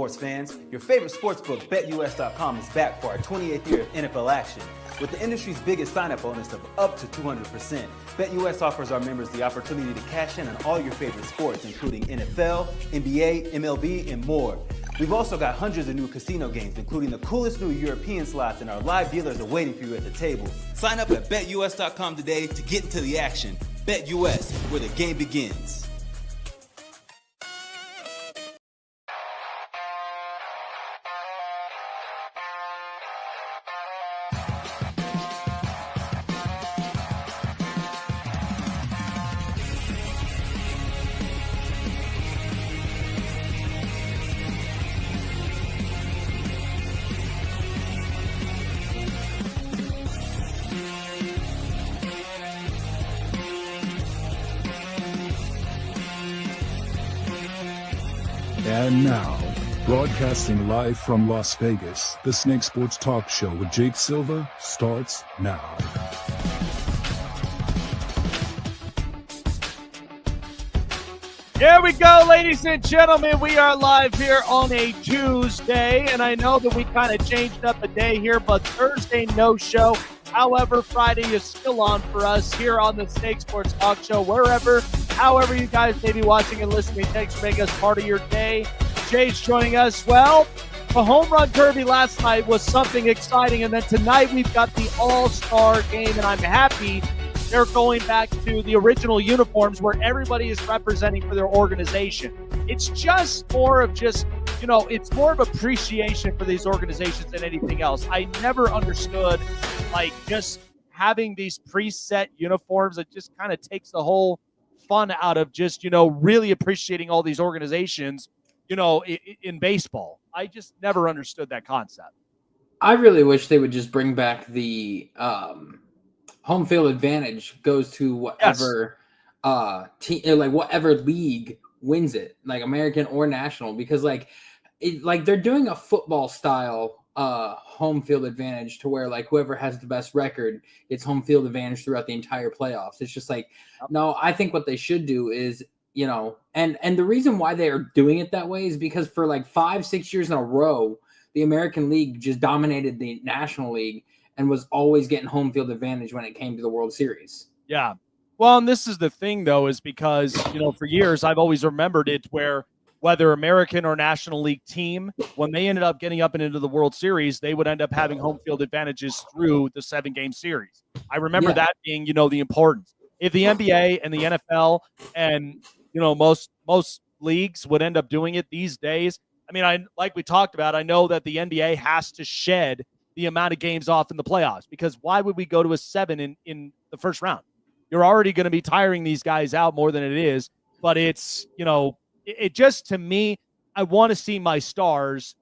sports fans? Your favorite sportsbook, BetUS.com, is back for our 28th year of NFL action. With the industry's biggest sign-up bonus of up to 200%, BetUS offers our members the opportunity to cash in on all your favorite sports, including NFL, NBA, MLB, and more. We've also got hundreds of new casino games, including the coolest new European slots, and our live dealers are waiting for you at the table. Sign up at BetUS.com today to get into the action. BetUS, where the game begins. And now, broadcasting live from Las Vegas, the Snake Sports Talk Show with Jake Silva starts now. Here we go, ladies and gentlemen. We are live here on a Tuesday, and I know that we kind of changed up a day here, but Thursday no show. However, Friday is still on for us here on the Snake Sports Talk Show, however you guys may be watching and listening. Thanks for making us part of your day. Jay's joining us. Well, the home run derby last night was something exciting, and then tonight we've got the all-star game, and I'm happy they're going back to the original uniforms where everybody is representing for their organization. It's just more of it's more of appreciation for these organizations than anything else. I never understood, just having these preset uniforms. It just kind of takes the whole fun out of just, really appreciating all these organizations, in baseball. I just never understood that concept. I really wish they would just bring back the home field advantage goes to whatever whatever league wins it, like American or national, because they're doing a football style home field advantage to where whoever has the best record gets home field advantage throughout the entire playoffs. It's just no, I think what they should do is, and the reason why they are doing it that way is because for 5-6 years in a row, the American League just dominated the National League and was always getting home field advantage when it came to the World Series. Yeah. Well, and this is the thing, though, is because, for years, I've always remembered it where whether American or National League team, when they ended up getting up and into the World Series, they would end up having home field advantages through the 7-game series. I remember that being, the importance. If the NBA and the NFL and, most leagues would end up doing it these days, like we talked about, I know that the NBA has to shed the amount of games off in the playoffs, because why would we go to a 7 in the first round? You're already going to be tiring these guys out more than it is, but it's, it just, to me, I want to see my stars,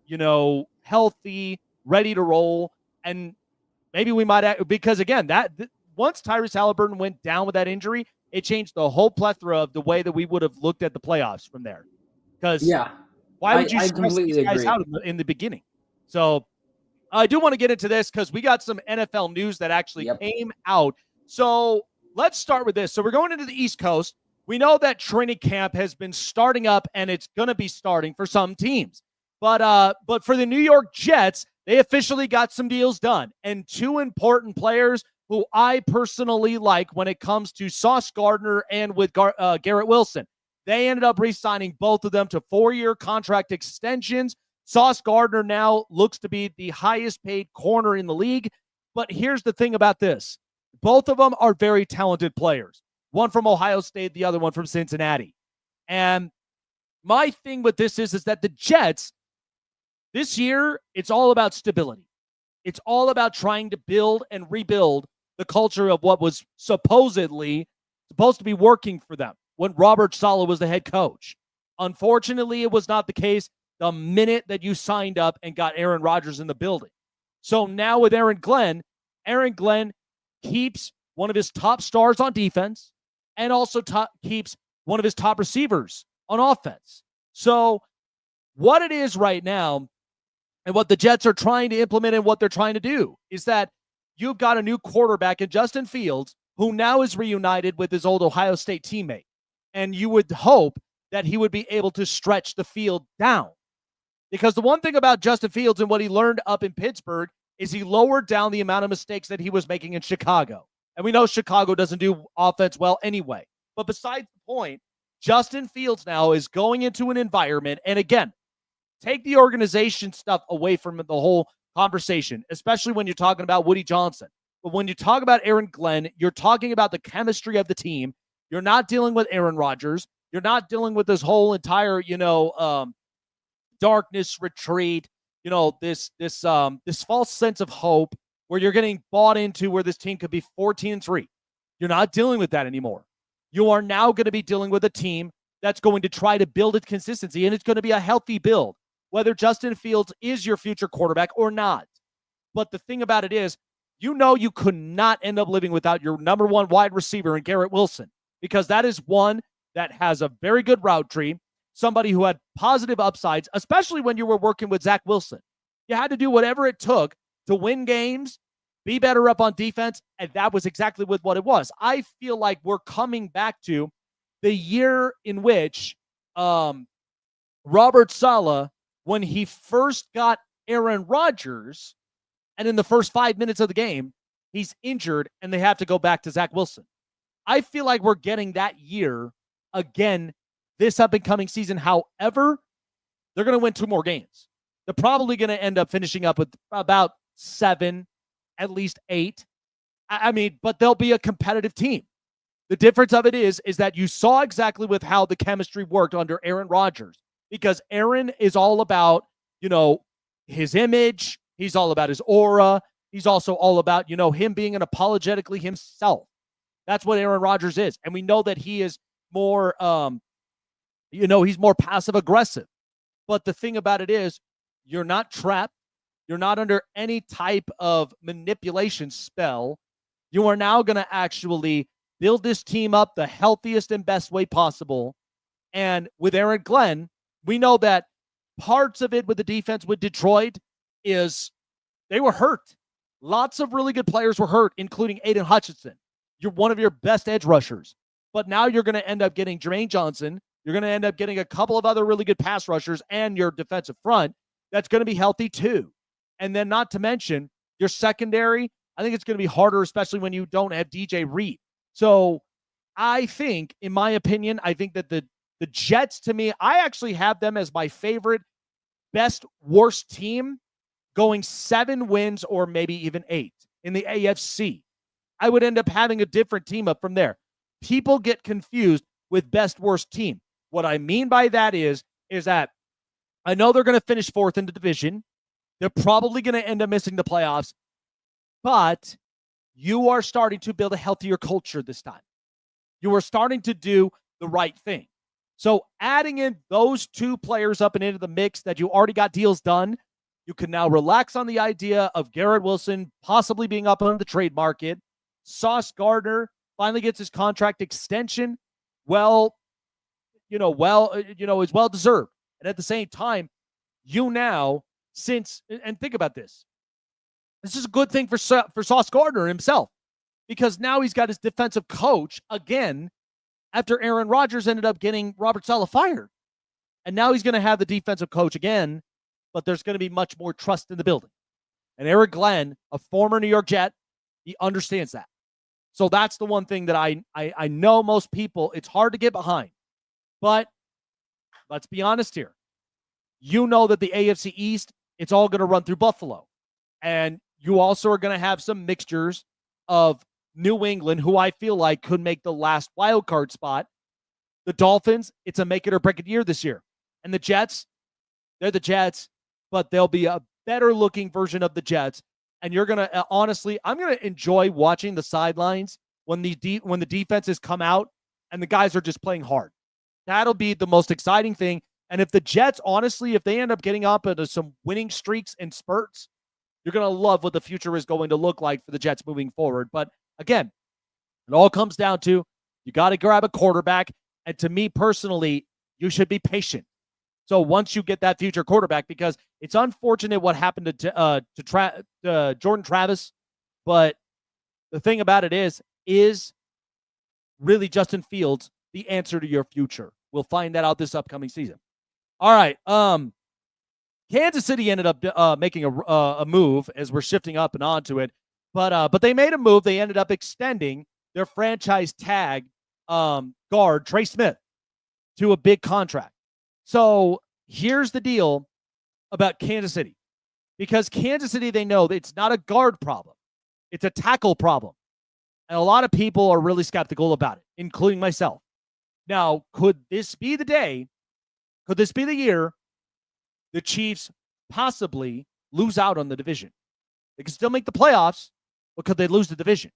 healthy, ready to roll. And maybe we might, because again, once Tyrese Halliburton went down with that injury, it changed the whole plethora of the way that we would have looked at the playoffs from there. Because why would you stress these guys out in the beginning? So I do want to get into this because we got some NFL news that actually came out. So let's start with this. So we're going into the East Coast. We know that training camp has been starting up, and it's going to be starting for some teams. But for the New York Jets, they officially got some deals done. And two important players who I personally like when it comes to Sauce Gardner and with Garrett Wilson. They ended up re-signing both of them to 4-year contract extensions. Sauce Gardner now looks to be the highest paid corner in the league. But here's the thing about this. Both of them are very talented players. One from Ohio State, the other one from Cincinnati. And my thing with this is that the Jets, this year, it's all about stability. It's all about trying to build and rebuild the culture of what was supposed to be working for them when Robert Saleh was the head coach. Unfortunately, it was not the case the minute that you signed up and got Aaron Rodgers in the building. So now with Aaron Glenn keeps one of his top stars on defense and also keeps one of his top receivers on offense. So what it is right now and what the Jets are trying to implement and what they're trying to do is that you've got a new quarterback in Justin Fields who now is reunited with his old Ohio State teammate. And you would hope that he would be able to stretch the field down. Because the one thing about Justin Fields and what he learned up in Pittsburgh is he lowered down the amount of mistakes that he was making in Chicago. And we know Chicago doesn't do offense well anyway. But besides the point, Justin Fields now is going into an environment, and again, take the organization stuff away from the whole conversation, especially when you're talking about Woody Johnson. But when you talk about Aaron Glenn, you're talking about the chemistry of the team. You're not dealing with Aaron Rodgers. You're not dealing with this whole entire, darkness retreat, this false sense of hope where you're getting bought into where this team could be 14-3. You're not dealing with that anymore. You are now going to be dealing with a team that's going to try to build its consistency, and it's going to be a healthy build, whether Justin Fields is your future quarterback or not. But the thing about it is, you could not end up living without your number one wide receiver in Garrett Wilson, because that is one that has a very good route tree, somebody who had positive upsides, especially when you were working with Zach Wilson. You had to do whatever it took to win games, be better up on defense, and that was exactly what it was. I feel like we're coming back to the year in which Robert Saleh, when he first got Aaron Rodgers, and in the first 5 minutes of the game, he's injured, and they have to go back to Zach Wilson. I feel like we're getting that year again this up-and-coming season. However, they're going to win 2 more games. They're probably going to end up finishing up with about 7, at least 8. But they'll be a competitive team. The difference of it is that you saw exactly with how the chemistry worked under Aaron Rodgers, because Aaron is all about, his image. He's all about his aura. He's also all about, him being an apologetically himself. That's what Aaron Rodgers is. And we know that he is more, he's more passive aggressive. But the thing about it is, you're not trapped. You're not under any type of manipulation spell. You are now going to actually build this team up the healthiest and best way possible. And with Aaron Glenn, we know that parts of it with the defense with Detroit is they were hurt. Lots of really good players were hurt, including Aiden Hutchinson. You're one of your best edge rushers. But now you're going to end up getting Jermaine Johnson. You're going to end up getting a couple of other really good pass rushers and your defensive front that's going to be healthy too. And then not to mention your secondary, I think it's going to be harder, especially when you don't have DJ Reed. So I think, in my opinion, I think that the Jets, to me, I actually have them as my favorite, best, worst team, going 7 wins or maybe even 8 in the AFC. I would end up having a different team up from there. People get confused with best, worst team. What I mean by that is that I know they're going to finish 4th in the division. They're probably going to end up missing the playoffs, but you are starting to build a healthier culture this time. You are starting to do the right thing. So adding in those 2 players up and into the mix that you already got deals done, you can now relax on the idea of Garrett Wilson possibly being up on the trade market. Sauce Gardner finally gets his contract extension. Is well deserved. And at the same time, and think about this. This is a good thing for Sauce Gardner himself, because now he's got his defensive coach again after Aaron Rodgers ended up getting Robert Saleh fired. And now he's going to have the defensive coach again, but there's going to be much more trust in the building. And Eric Glenn, a former New York Jet, he understands that. So that's the one thing that I know most people, it's hard to get behind. But let's be honest here. You know that the AFC East, it's all going to run through Buffalo. And you also are going to have some mixtures of New England, who I feel like could make the last wild card spot. The Dolphins, it's a make it or break it year this year. And the Jets, they're the Jets, but they'll be a better looking version of the Jets. And you're going to, honestly, I'm going to enjoy watching the sidelines when the defenses come out and the guys are just playing hard. That'll be the most exciting thing. And if the Jets, honestly, if they end up getting up into some winning streaks and spurts, you're going to love what the future is going to look like for the Jets moving forward. But again, it all comes down to you got to grab a quarterback. And to me personally, you should be patient. So once you get that future quarterback, because it's unfortunate what happened to Jordan Travis, but the thing about it is really Justin Fields the answer to your future? We'll find that out this upcoming season. All right. Kansas City ended up making a move as we're shifting up and onto it, but they made a move. They ended up extending their franchise tag guard Trey Smith to a big contract. So here's the deal about Kansas City, because Kansas City, they know that it's not a guard problem, it's a tackle problem, and a lot of people are really skeptical about it, including myself. Now, could this be the day? Could this be the year the Chiefs possibly lose out on the division? They can still make the playoffs, but could they lose the division?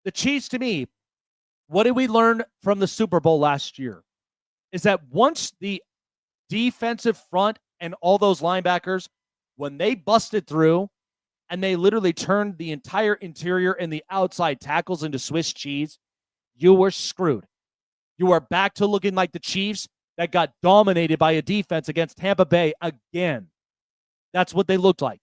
The Chiefs, to me, what did we learn from the Super Bowl last year? Is that once the defensive front and all those linebackers, when they busted through and they literally turned the entire interior and the outside tackles into Swiss cheese, you were screwed. You are back to looking like the Chiefs that got dominated by a defense against Tampa Bay again. That's what they looked like.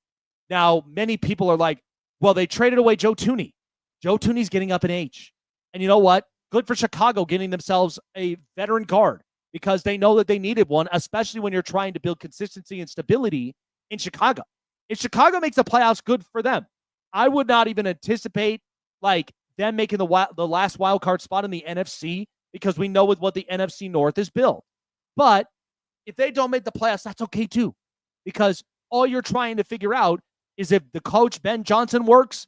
Now, many people are like, well, they traded away Joe Thuney. Joe Thuney's getting up in age. And you know what? Good for Chicago getting themselves a veteran guard, because they know that they needed one, especially when you're trying to build consistency and stability in Chicago. If Chicago makes the playoffs, good for them. I would not even anticipate like them making the last wild card spot in the NFC, because we know with what the NFC North is built. But if they don't make the playoffs, that's okay too, because all you're trying to figure out is if the coach Ben Johnson works,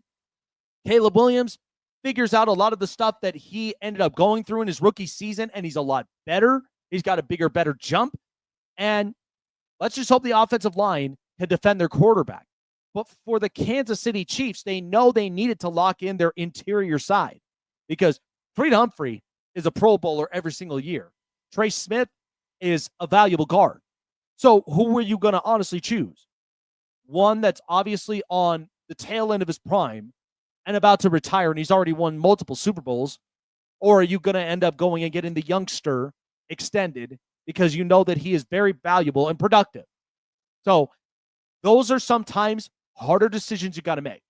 Caleb Williams figures out a lot of the stuff that he ended up going through in his rookie season, and he's a lot better. He's got a bigger, better jump. And let's just hope the offensive line can defend their quarterback. But for the Kansas City Chiefs, they know they needed to lock in their interior side, because Creed Humphrey is a Pro Bowler every single year. Trey Smith is a valuable guard. So who are you going to honestly choose? One that's obviously on the tail end of his prime and about to retire, and he's already won multiple Super Bowls? Or are you going to end up going and getting the youngster extended because you know that he is very valuable and productive? So those are sometimes harder decisions you got to make.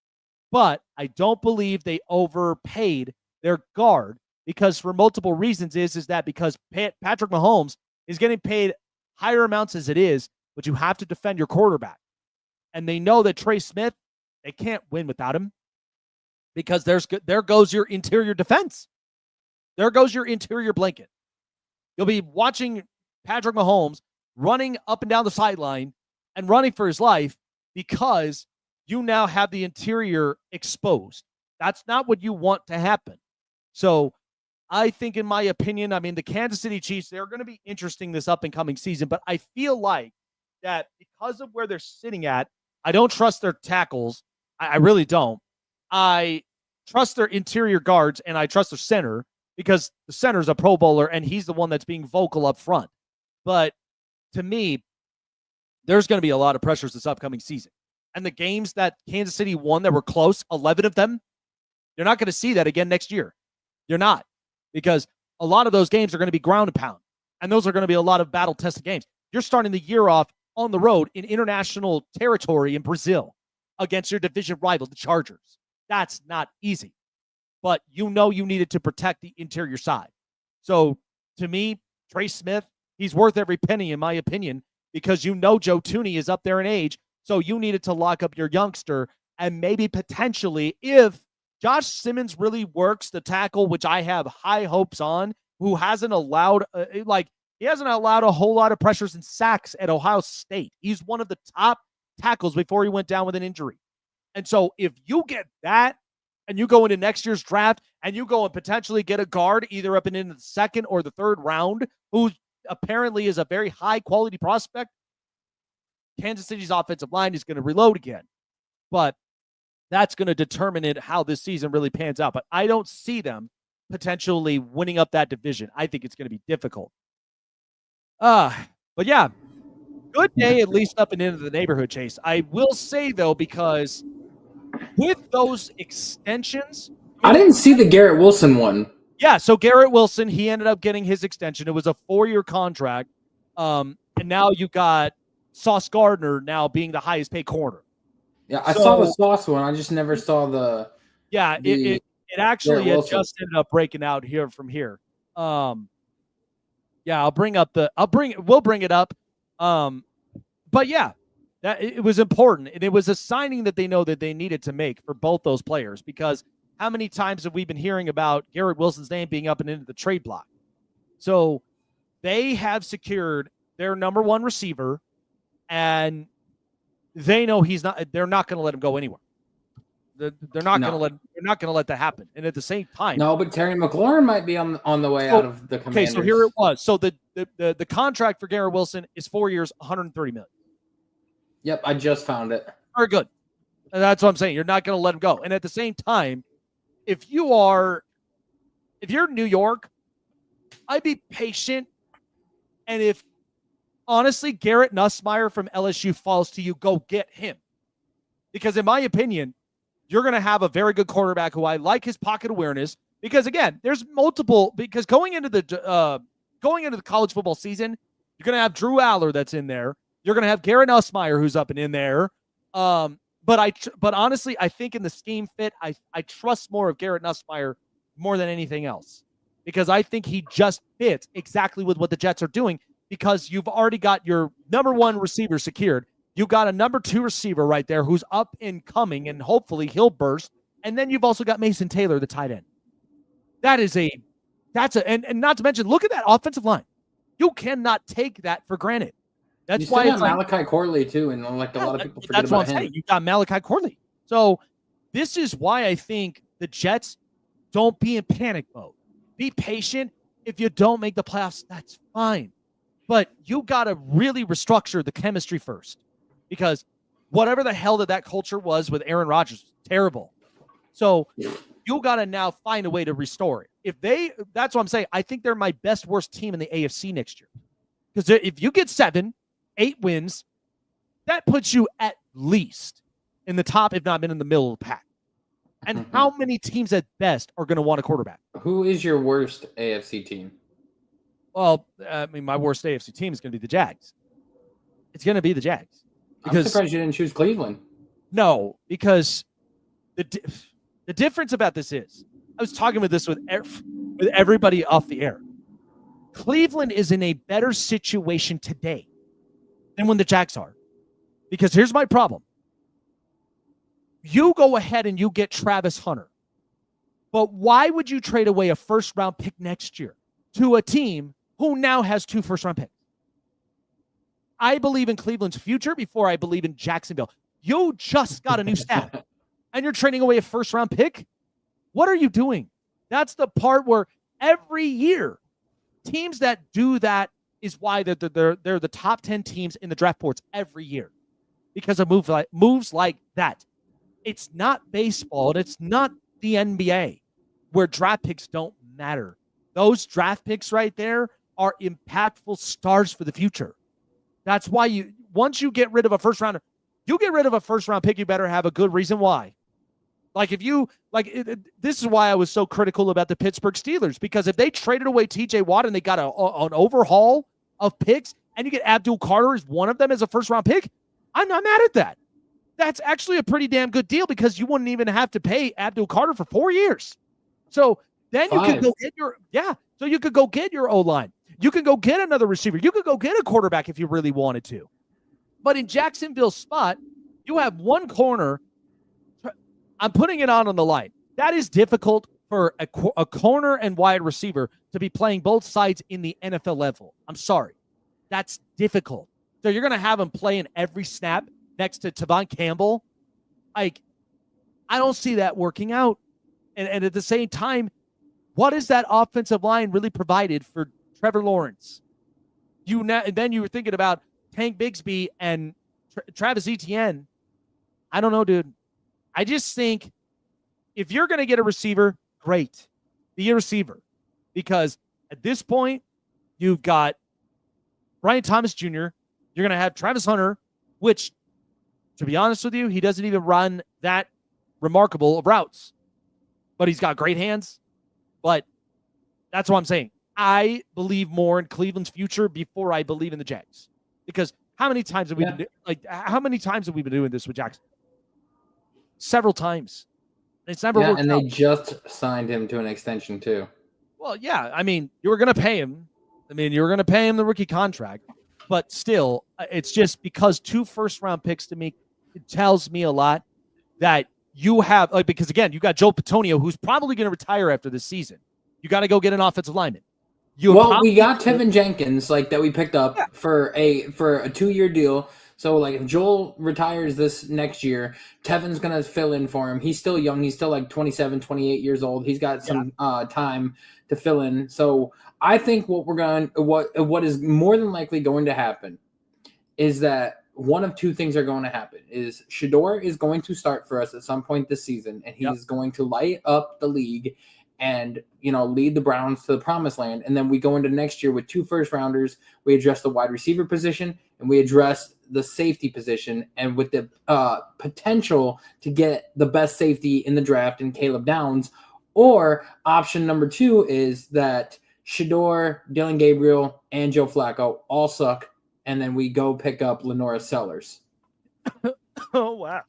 But I don't believe they overpaid their guard, because for multiple reasons is that because Patrick Mahomes is getting paid higher amounts as it is, but you have to defend your quarterback. And they know that Trey Smith, they can't win without him, because there goes your interior defense. There goes your interior blanket. You'll be watching Patrick Mahomes running up and down the sideline and running for his life because you now have the interior exposed. That's not what you want to happen. So I think, in my opinion, I mean, the Kansas City Chiefs, they're going to be interesting this up and coming season, but I feel like that because of where they're sitting at, I don't trust their tackles. I really don't. I trust their interior guards, and I trust their center, because the center is a Pro Bowler and he's the one that's being vocal up front. But to me, there's going to be a lot of pressures this upcoming season. And the games that Kansas City won that were close, 11 of them, you're not going to see that again next year. You're not, because a lot of those games are going to be ground and pound, and those are going to be a lot of battle-tested games. You're starting the year off on the road in international territory in Brazil against your division rival, the Chargers. That's not easy, but you know you needed to protect the interior side. So to me, Trey Smith, he's worth every penny, in my opinion, because you know Joe Thuney is up there in age, so you needed to lock up your youngster, and maybe potentially, if Josh Simmons really works the tackle, which I have high hopes on, who hasn't allowed, he hasn't allowed a whole lot of pressures and sacks at Ohio State. He's one of the top tackles before he went down with an injury. And so if you get that, and you go into next year's draft, and you go and potentially get a guard either up and in the second or the third round, who apparently is a very high-quality prospect, Kansas City's offensive line is going to reload again. But that's going to determine how this season really pans out. But I don't see them potentially winning up that division. I think it's going to be difficult. But yeah, good day, at least up and into the neighborhood, Chase. I will say, though, because with those extensions, I didn't see the Garrett Wilson one. Yeah, so Garrett Wilson, he ended up getting his extension. It was a 4-year contract. And now you got Sauce Gardner now being the highest paid corner. Yeah, I saw the Sauce one. I just never saw the. Yeah, it actually just ended up breaking out here from here. Yeah, we'll bring it up. but yeah, that it was important. And it was a signing that they know that they needed to make for both those players, because how many times have we been hearing about Garrett Wilson's name being up and into the trade block? So they have secured their number one receiver, and they know they're not going to let him go anywhere. They're not going to let that happen. And at the same time, no, but Terry McLaurin might be on the way out of the Commanders. Okay, so here it was. So the contract for Garrett Wilson is 4 years, $130 million. Yep, I just found it. Very good. And that's what I'm saying. You're not going to let him go. And at the same time, if you're New York, I'd be patient. And if honestly Garrett Nussmeier from LSU falls to you, go get him. Because in my opinion, you're going to have a very good quarterback who I like his pocket awareness. Because again, there's multiple. Because going into the college football season, you're going to have Drew Aller that's in there. You're going to have Garrett Nussmeier who's up and in there. But honestly, I think in the scheme fit, I trust more of Garrett Nussmeier more than anything else, because I think he just fits exactly with what the Jets are doing, because you've already got your number one receiver secured. You've got a number two receiver right there who's up and coming, and hopefully he'll burst. And then you've also got Mason Taylor, the tight end. And not to mention, look at that offensive line. You cannot take that for granted. That's why it's Malachi Corley too, and a lot of people forget about him. Saying. You got Malachi Corley. So this is why I think the Jets don't be in panic mode. Be patient. If you don't make the playoffs, that's fine. But you got to really restructure the chemistry first, because whatever the hell that culture was with Aaron Rodgers was terrible. So you got to now find a way to restore it. That's what I'm saying. I think they're my worst team in the AFC next year. Because if you get 8 wins, that puts you at least in the top, if not in the middle of the pack. And how many teams at best are going to want a quarterback? Who is your worst AFC team? Well, I mean, my worst AFC team is going to be the Jags. It's going to be the Jags. I'm surprised you didn't choose Cleveland. No, because the difference about this is, I was talking with this with everybody off the air. Cleveland is in a better situation today than when the Jags are. Because here's my problem. You go ahead and you get Travis Hunter. But why would you trade away a first-round pick next year to a team who now has 2 first-round picks? I believe in Cleveland's future before I believe in Jacksonville. You just got a new staff, and you're trading away a first-round pick? What are you doing? That's the part where every year, teams that do that is why they're the top 10 teams in the draft boards every year, because of moves like that. It's not baseball, and it's not the NBA, where draft picks don't matter. Those draft picks right there are impactful stars for the future. That's why once you get rid of a first round pick, you better have a good reason why. This is why I was so critical about the Pittsburgh Steelers, because if they traded away TJ Watt and they got an overhaul of picks, and you get Abdul Carter as one of them as a first round pick, I'm not mad at that. That's actually a pretty damn good deal, because you wouldn't even have to pay Abdul Carter for 4 years. So then you could go get your O-line. You could go get another receiver. You could go get a quarterback if you really wanted to. But in Jacksonville's spot, you have one corner. I'm putting it on the line. That is difficult for a corner and wide receiver to be playing both sides in the NFL level. I'm sorry. That's difficult. So you're going to have him playing every snap next to Tavon Campbell. I don't see that working out. And at the same time, what is that offensive line really provided for Trevor Lawrence? And then you were thinking about Tank Bigsby and Travis Etienne. I don't know, dude. I just think if you're going to get a receiver, great. Be a receiver. Because at this point, you've got Brian Thomas Jr. You're going to have Travis Hunter, which, to be honest with you, he doesn't even run that remarkable of routes. But he's got great hands. But that's what I'm saying. I believe more in Cleveland's future before I believe in the Jags. Because how many times have we been doing this with Jackson? Several times. It's never worked and out. they just signed him to an extension too. Well, yeah. I mean, you were going to pay him. You were going to pay him the rookie contract. But still, it's just because 2 first-round picks to me, it tells me a lot that you have, like, because again, you got Joe Petonio, who's probably going to retire after this season. You got to go get an offensive lineman. We got Tevin Jenkins, like, that we picked up for a 2-year deal. So, like, if Joel retires this next year, Tevin's going to fill in for him. He's still young. He's still like 27, 28 years old. He's got some time to fill in. So I think what is more than likely going to happen is that one of 2 things are going to happen. Is Shedeur is going to start for us at some point this season, and he's going to light up the league and, lead the Browns to the promised land. And then we go into next year with 2 first-rounders. We address the wide receiver position, and we address the safety position, and with the potential to get the best safety in the draft in Caleb Downs. Or option number 2 is that Shedeur, Dylan Gabriel, and Joe Flacco all suck, and then we go pick up Lenora Sellers. Oh, wow.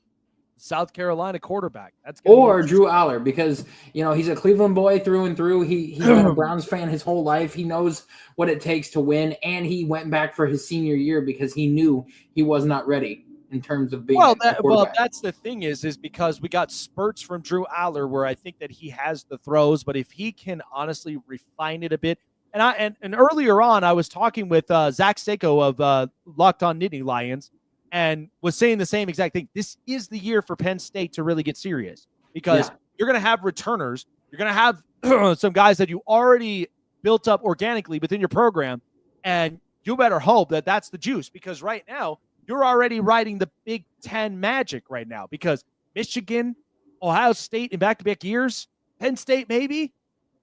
South Carolina quarterback. Or Drew Aller, because he's a Cleveland boy through and through. He's been a Browns fan his whole life. He knows what it takes to win, and he went back for his senior year because he knew he was not ready in terms of being a quarterback. Well, that's the thing is because we got spurts from Drew Aller where I think that he has the throws, but if he can honestly refine it a bit. And earlier on, I was talking with Zach Seko of Locked On Nittany Lions, and was saying the same exact thing. This is the year for Penn State to really get serious because you're going to have returners. You're going to have some guys that you already built up organically within your program, and you better hope that that's the juice, because right now you're already riding the Big Ten magic right now, because Michigan, Ohio State in back-to-back years, Penn State maybe.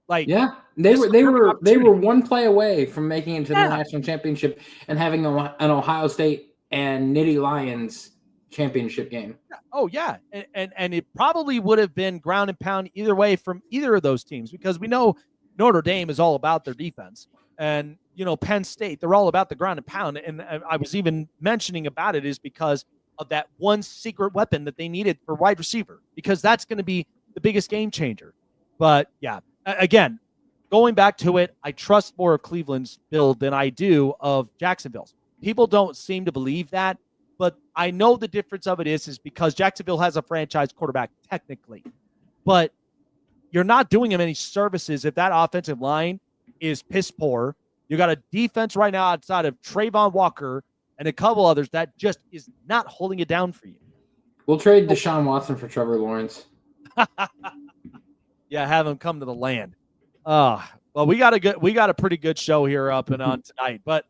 They were one play away from making it to the national championship and having an Ohio State and Nittany Lions championship game. Oh, yeah. And it probably would have been ground and pound either way from either of those teams, because we know Notre Dame is all about their defense. And, Penn State, they're all about the ground and pound. And I was even mentioning about it is because of that one secret weapon that they needed for wide receiver, because that's going to be the biggest game changer. But, yeah, again, going back to it, I trust more of Cleveland's build than I do of Jacksonville's. People don't seem to believe that, but I know the difference of it is because Jacksonville has a franchise quarterback technically, but you're not doing him any services if that offensive line is piss poor. You got a defense right now outside of Trayvon Walker and a couple others that just is not holding it down for you. We'll trade Deshaun Watson for Trevor Lawrence. Yeah, have him come to the land. Well, we got a pretty good show here up and on tonight, but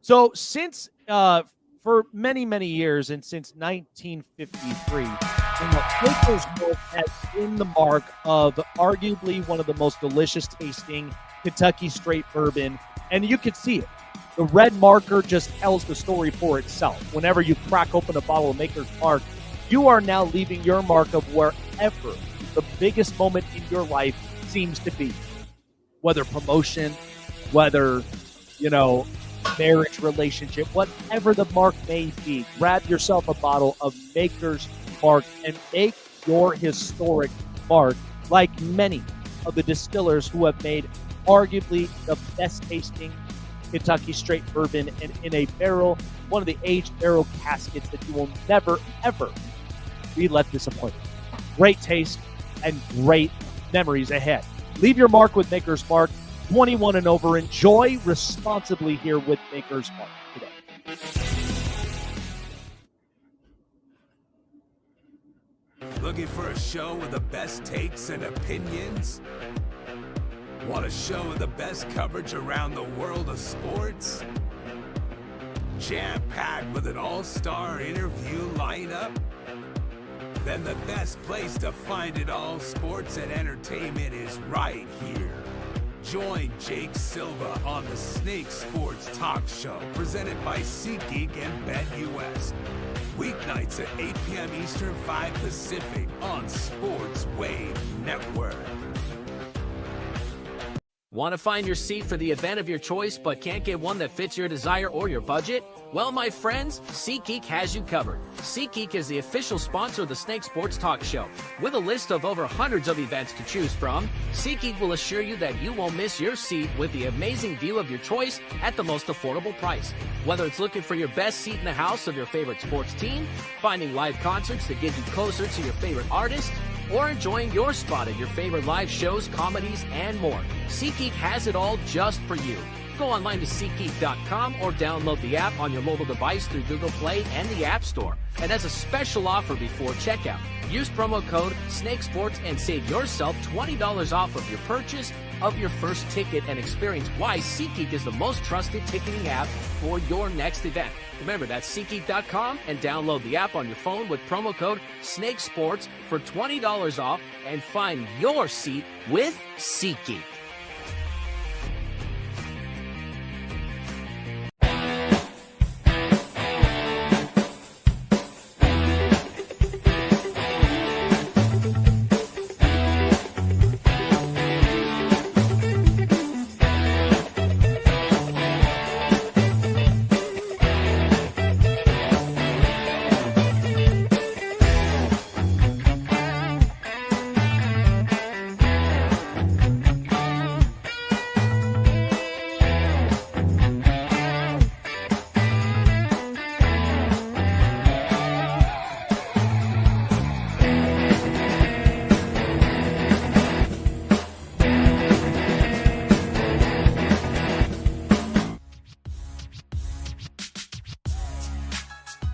so since for many, many years and since 1953, Nicholaus has been the mark of arguably one of the most delicious tasting Kentucky straight bourbon, and you can see it. The red marker just tells the story for itself. Whenever you crack open a bottle of Maker's Mark, you are now leaving your mark of wherever the biggest moment in your life seems to be. Whether promotion, whether, marriage, relationship, whatever the mark may be, grab yourself a bottle of Maker's Mark and make your historic mark like many of the distillers who have made arguably the best tasting Kentucky straight bourbon and in a barrel, one of the aged barrel caskets that you will never, ever be left disappointed. Great taste and great memories ahead. Leave your mark with Maker's Mark. 21 and over. Enjoy responsibly here with Maker's Mark today. Looking for a show with the best takes and opinions? Want a show with the best coverage around the world of sports? Jam-packed with an all-star interview lineup? Then the best place to find it all, sports and entertainment, is right here. Join Jake Silva on the Snake Sports Talk Show, presented by SeatGeek and BetUS. Weeknights at 8 p.m. Eastern, 5 Pacific on Sports Wave Network. Want to find your seat for the event of your choice but can't get one that fits your desire or your budget? Well, my friends, SeatGeek has you covered. SeatGeek is the official sponsor of the Snake Sports Talk Show. With a list of over hundreds of events to choose from, SeatGeek will assure you that you won't miss your seat with the amazing view of your choice at the most affordable price. Whether it's looking for your best seat in the house of your favorite sports team, finding live concerts that get you closer to your favorite artist, or enjoying your spot at your favorite live shows, comedies, and more, SeatGeek has it all just for you. Go online to SeatGeek.com or download the app on your mobile device through Google Play and the App Store. And as a special offer before checkout, use promo code SNAKESPORTS and save yourself $20 off of your purchase of your first ticket and experience why SeatGeek is the most trusted ticketing app for your next event. Remember, that's SeatGeek.com and download the app on your phone with promo code SNAKESPORTS for $20 off and find your seat with SeatGeek.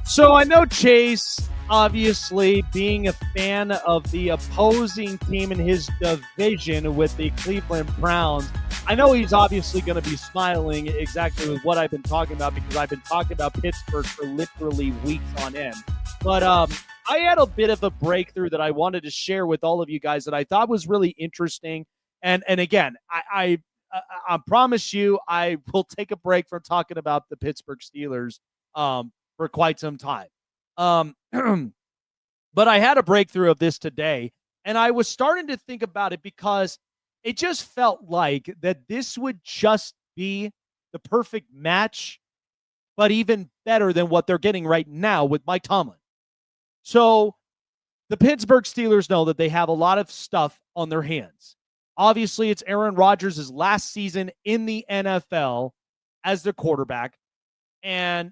So I know Chase, obviously, being a fan of the opposing team in his division with the Cleveland Browns, I know he's obviously going to be smiling exactly with what I've been talking about because I've been talking about Pittsburgh for literally weeks on end. But I had a bit of a breakthrough that I wanted to share with all of you guys that I thought was really interesting. And again, I promise you I will take a break from talking about the Pittsburgh Steelers for quite some time. But I had a breakthrough of this today, and I was starting to think about it because it just felt like that this would just be the perfect match, but even better than what they're getting right now with Mike Tomlin. So the Pittsburgh Steelers know that they have a lot of stuff on their hands. Obviously, it's Aaron Rodgers' last season in the NFL as their quarterback, and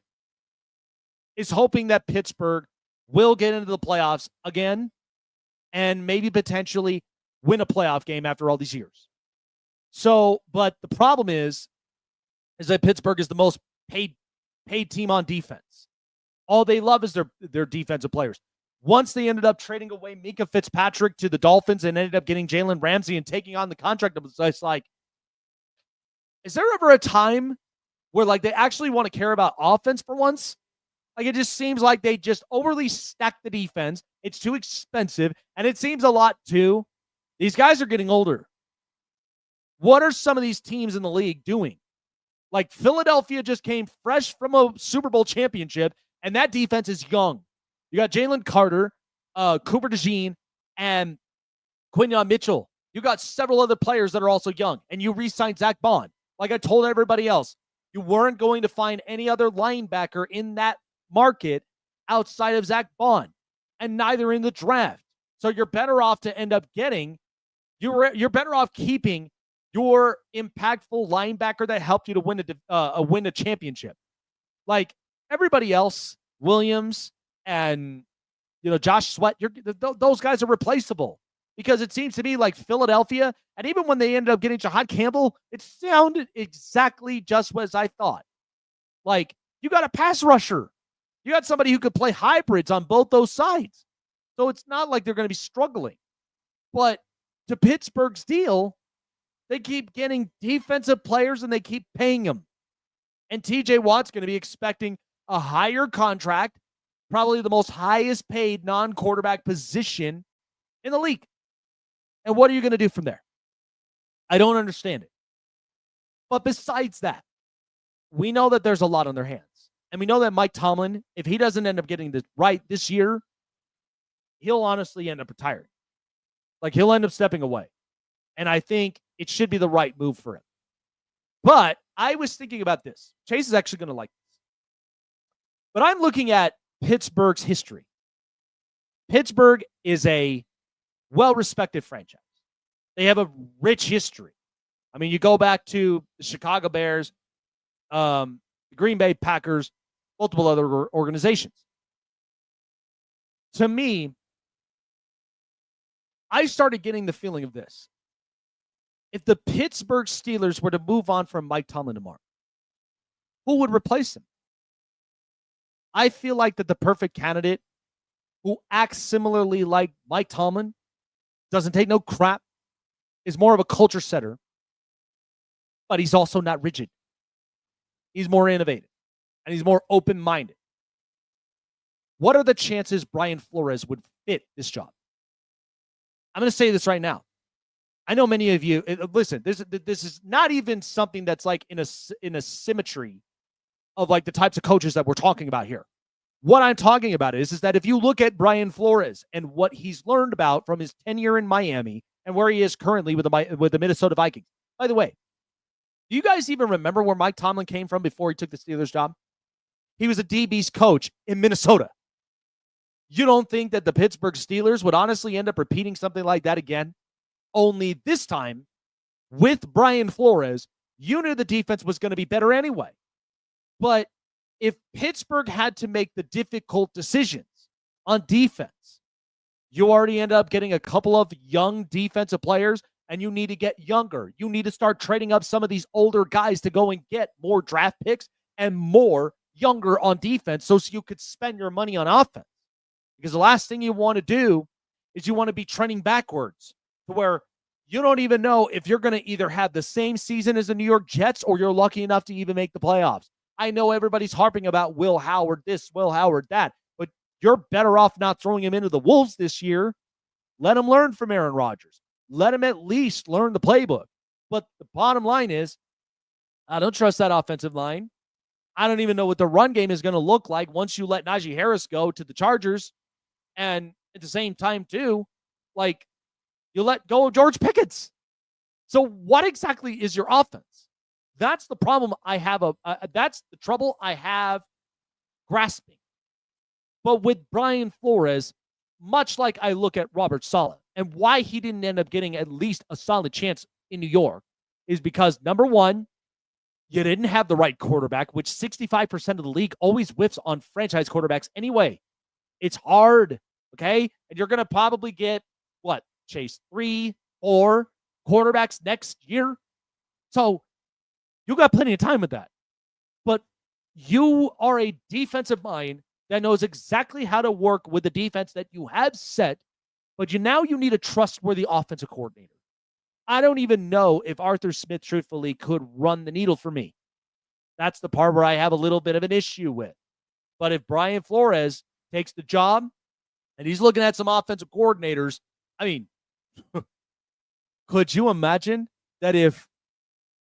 is hoping that Pittsburgh will get into the playoffs again and maybe potentially win a playoff game after all these years. So, but the problem is that Pittsburgh is the most paid team on defense. All they love is their defensive players. Once they ended up trading away Minka Fitzpatrick to the Dolphins and ended up getting Jalen Ramsey and taking on the contract, it's like, is there ever a time where like they actually want to care about offense for once? Like, it just seems like they just overly stack the defense. It's too expensive, and it seems a lot, too. These guys are getting older. What are some of these teams in the league doing? Like, Philadelphia just came fresh from a Super Bowl championship, and that defense is young. You got Jalen Carter, Cooper DeJean, and Quinyon Mitchell. You got several other players that are also young, and you re-signed Zach Bond. Like I told everybody else, you weren't going to find any other linebacker in that market outside of Zach Bond, and neither in the draft. So you're better off to end up getting, you're better off keeping your impactful linebacker that helped you to win a championship. Like everybody else, Williams and Josh Sweat, those guys are replaceable because it seems to me like Philadelphia, and even when they ended up getting Jahad Campbell, it sounded exactly just as I thought. Like you got a pass rusher. You got somebody who could play hybrids on both those sides. So it's not like they're going to be struggling. But to Pittsburgh's deal, they keep getting defensive players and they keep paying them. And TJ Watt's going to be expecting a higher contract, probably the most highest paid non-quarterback position in the league. And what are you going to do from there? I don't understand it. But besides that, we know that there's a lot on their hands. And we know that Mike Tomlin, if he doesn't end up getting this right this year, he'll honestly end up retiring. Like, he'll end up stepping away. And I think it should be the right move for him. But I was thinking about this. Chase is actually going to like this. But I'm looking at Pittsburgh's history. Pittsburgh is a well-respected franchise. They have a rich history. I mean, you go back to the Chicago Bears, the Green Bay Packers, multiple other organizations. To me, I started getting the feeling of this. If the Pittsburgh Steelers were to move on from Mike Tomlin tomorrow, who would replace him? I feel like that the perfect candidate who acts similarly like Mike Tomlin, doesn't take no crap, is more of a culture setter, but he's also not rigid. He's more innovative, and he's more open-minded. What are the chances Brian Flores would fit this job? I'm going to say this right now. I know many of you, listen, this is not even something that's like in a symmetry of like the types of coaches that we're talking about here. What I'm talking about is that if you look at Brian Flores and what he's learned about from his tenure in Miami and where he is currently with the Minnesota Vikings. By the way, do you guys even remember where Mike Tomlin came from before he took the Steelers job? He was a DB's coach in Minnesota. You don't think that the Pittsburgh Steelers would honestly end up repeating something like that again? Only this time, with Brian Flores, you knew the defense was going to be better anyway. But if Pittsburgh had to make the difficult decisions on defense, you already end up getting a couple of young defensive players, and you need to get younger. You need to start trading up some of these older guys to go and get more draft picks and more younger on defense so you could spend your money on offense. Because the last thing you want to do is you want to be trending backwards to where you don't even know if you're going to either have the same season as the New York Jets or you're lucky enough to even make the playoffs. I know everybody's harping about Will Howard this, Will Howard that, but you're better off not throwing him into the Wolves this year. Let him learn from Aaron Rodgers. Let him at least learn the playbook. But the bottom line is, I don't trust that offensive line. I don't even know what the run game is going to look like once you let Najee Harris go to the Chargers. And at the same time, too, like, you let go of George Pickens. So what exactly is your offense? That's the problem I have. That's the trouble I have grasping. But with Brian Flores, much like I look at Robert Saleh, and why he didn't end up getting at least a solid chance in New York is because, number one, you didn't have the right quarterback, which 65% of the league always whiffs on franchise quarterbacks anyway. It's hard, okay? And you're going to probably get, what, Chase, 3, 4 quarterbacks next year? So you got plenty of time with that. But you are a defensive mind that knows exactly how to work with the defense that you have set, but now you need a trustworthy offensive coordinator. I don't even know if Arthur Smith, truthfully, could run the needle for me. That's the part where I have a little bit of an issue with. But if Brian Flores takes the job and he's looking at some offensive coordinators, I mean, could you imagine that if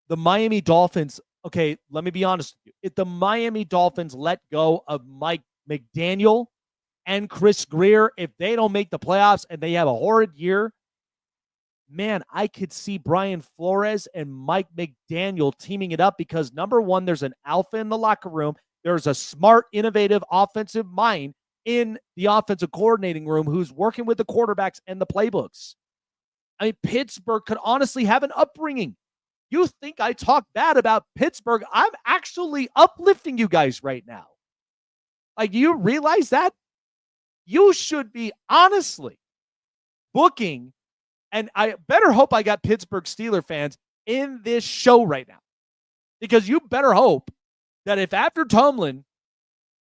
the Miami Dolphins, okay, let me be honest with you, if the Miami Dolphins let go of Mike McDaniel and Chris Greer, if they don't make the playoffs and they have a horrid year, man, I could see Brian Flores and Mike McDaniel teaming it up because, number one, there's an alpha in the locker room. There's a smart, innovative offensive mind in the offensive coordinating room who's working with the quarterbacks and the playbooks. I mean, Pittsburgh could honestly have an upbringing. You think I talk bad about Pittsburgh? I'm actually uplifting you guys right now. Like, do you realize that? You should be honestly booking, and I better hope I got Pittsburgh Steelers fans in this show right now, because you better hope that if after Tomlin,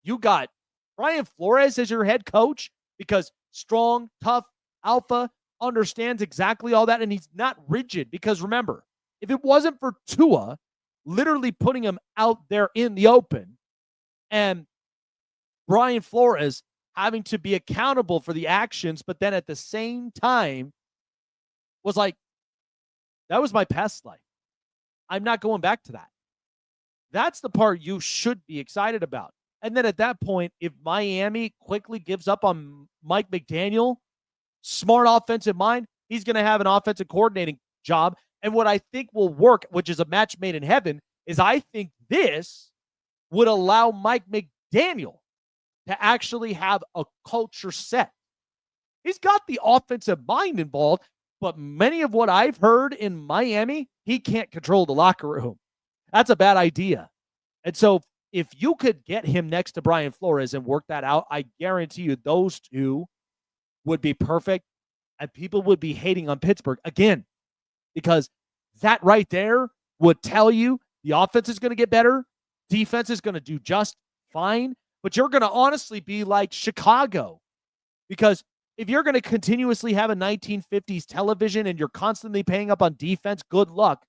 you got Brian Flores as your head coach, because strong, tough, alpha, understands exactly all that, and he's not rigid. Because remember, if it wasn't for Tua literally putting him out there in the open and Brian Flores having to be accountable for the actions, but then at the same time was like, that was my past life. I'm not going back to that. That's the part you should be excited about. And then at that point, if Miami quickly gives up on Mike McDaniel, smart offensive mind, he's going to have an offensive coordinating job. And what I think will work, which is a match made in heaven, is I think this would allow Mike McDaniel to actually have a culture set. He's got the offensive mind involved, but many of what I've heard in Miami, he can't control the locker room. That's a bad idea. And so if you could get him next to Brian Flores and work that out, I guarantee you those two would be perfect, and people would be hating on Pittsburgh again, because that right there would tell you the offense is going to get better, defense is going to do just fine, but you're going to honestly be like Chicago, because if you're going to continuously have a 1950s television and you're constantly paying up on defense, good luck,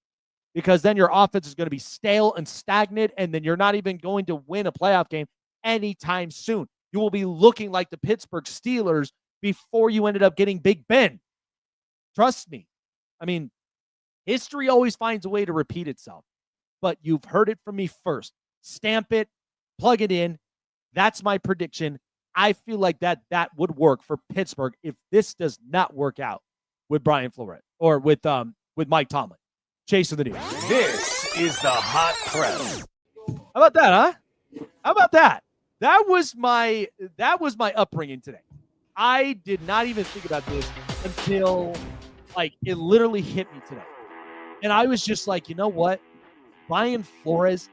because then your offense is going to be stale and stagnant, and then you're not even going to win a playoff game anytime soon. You will be looking like the Pittsburgh Steelers before you ended up getting Big Ben. Trust me. I mean, history always finds a way to repeat itself, but you've heard it from me first. Stamp it, plug it in. That's my prediction. I feel like that would work for Pittsburgh if this does not work out with Brian Flores or with Mike Tomlin. Chase of the news. This is the hot press. How about that, huh? How about that? That was my upbringing today. I did not even think about this until like it literally hit me today. And I was just like, you know what? Brian Flores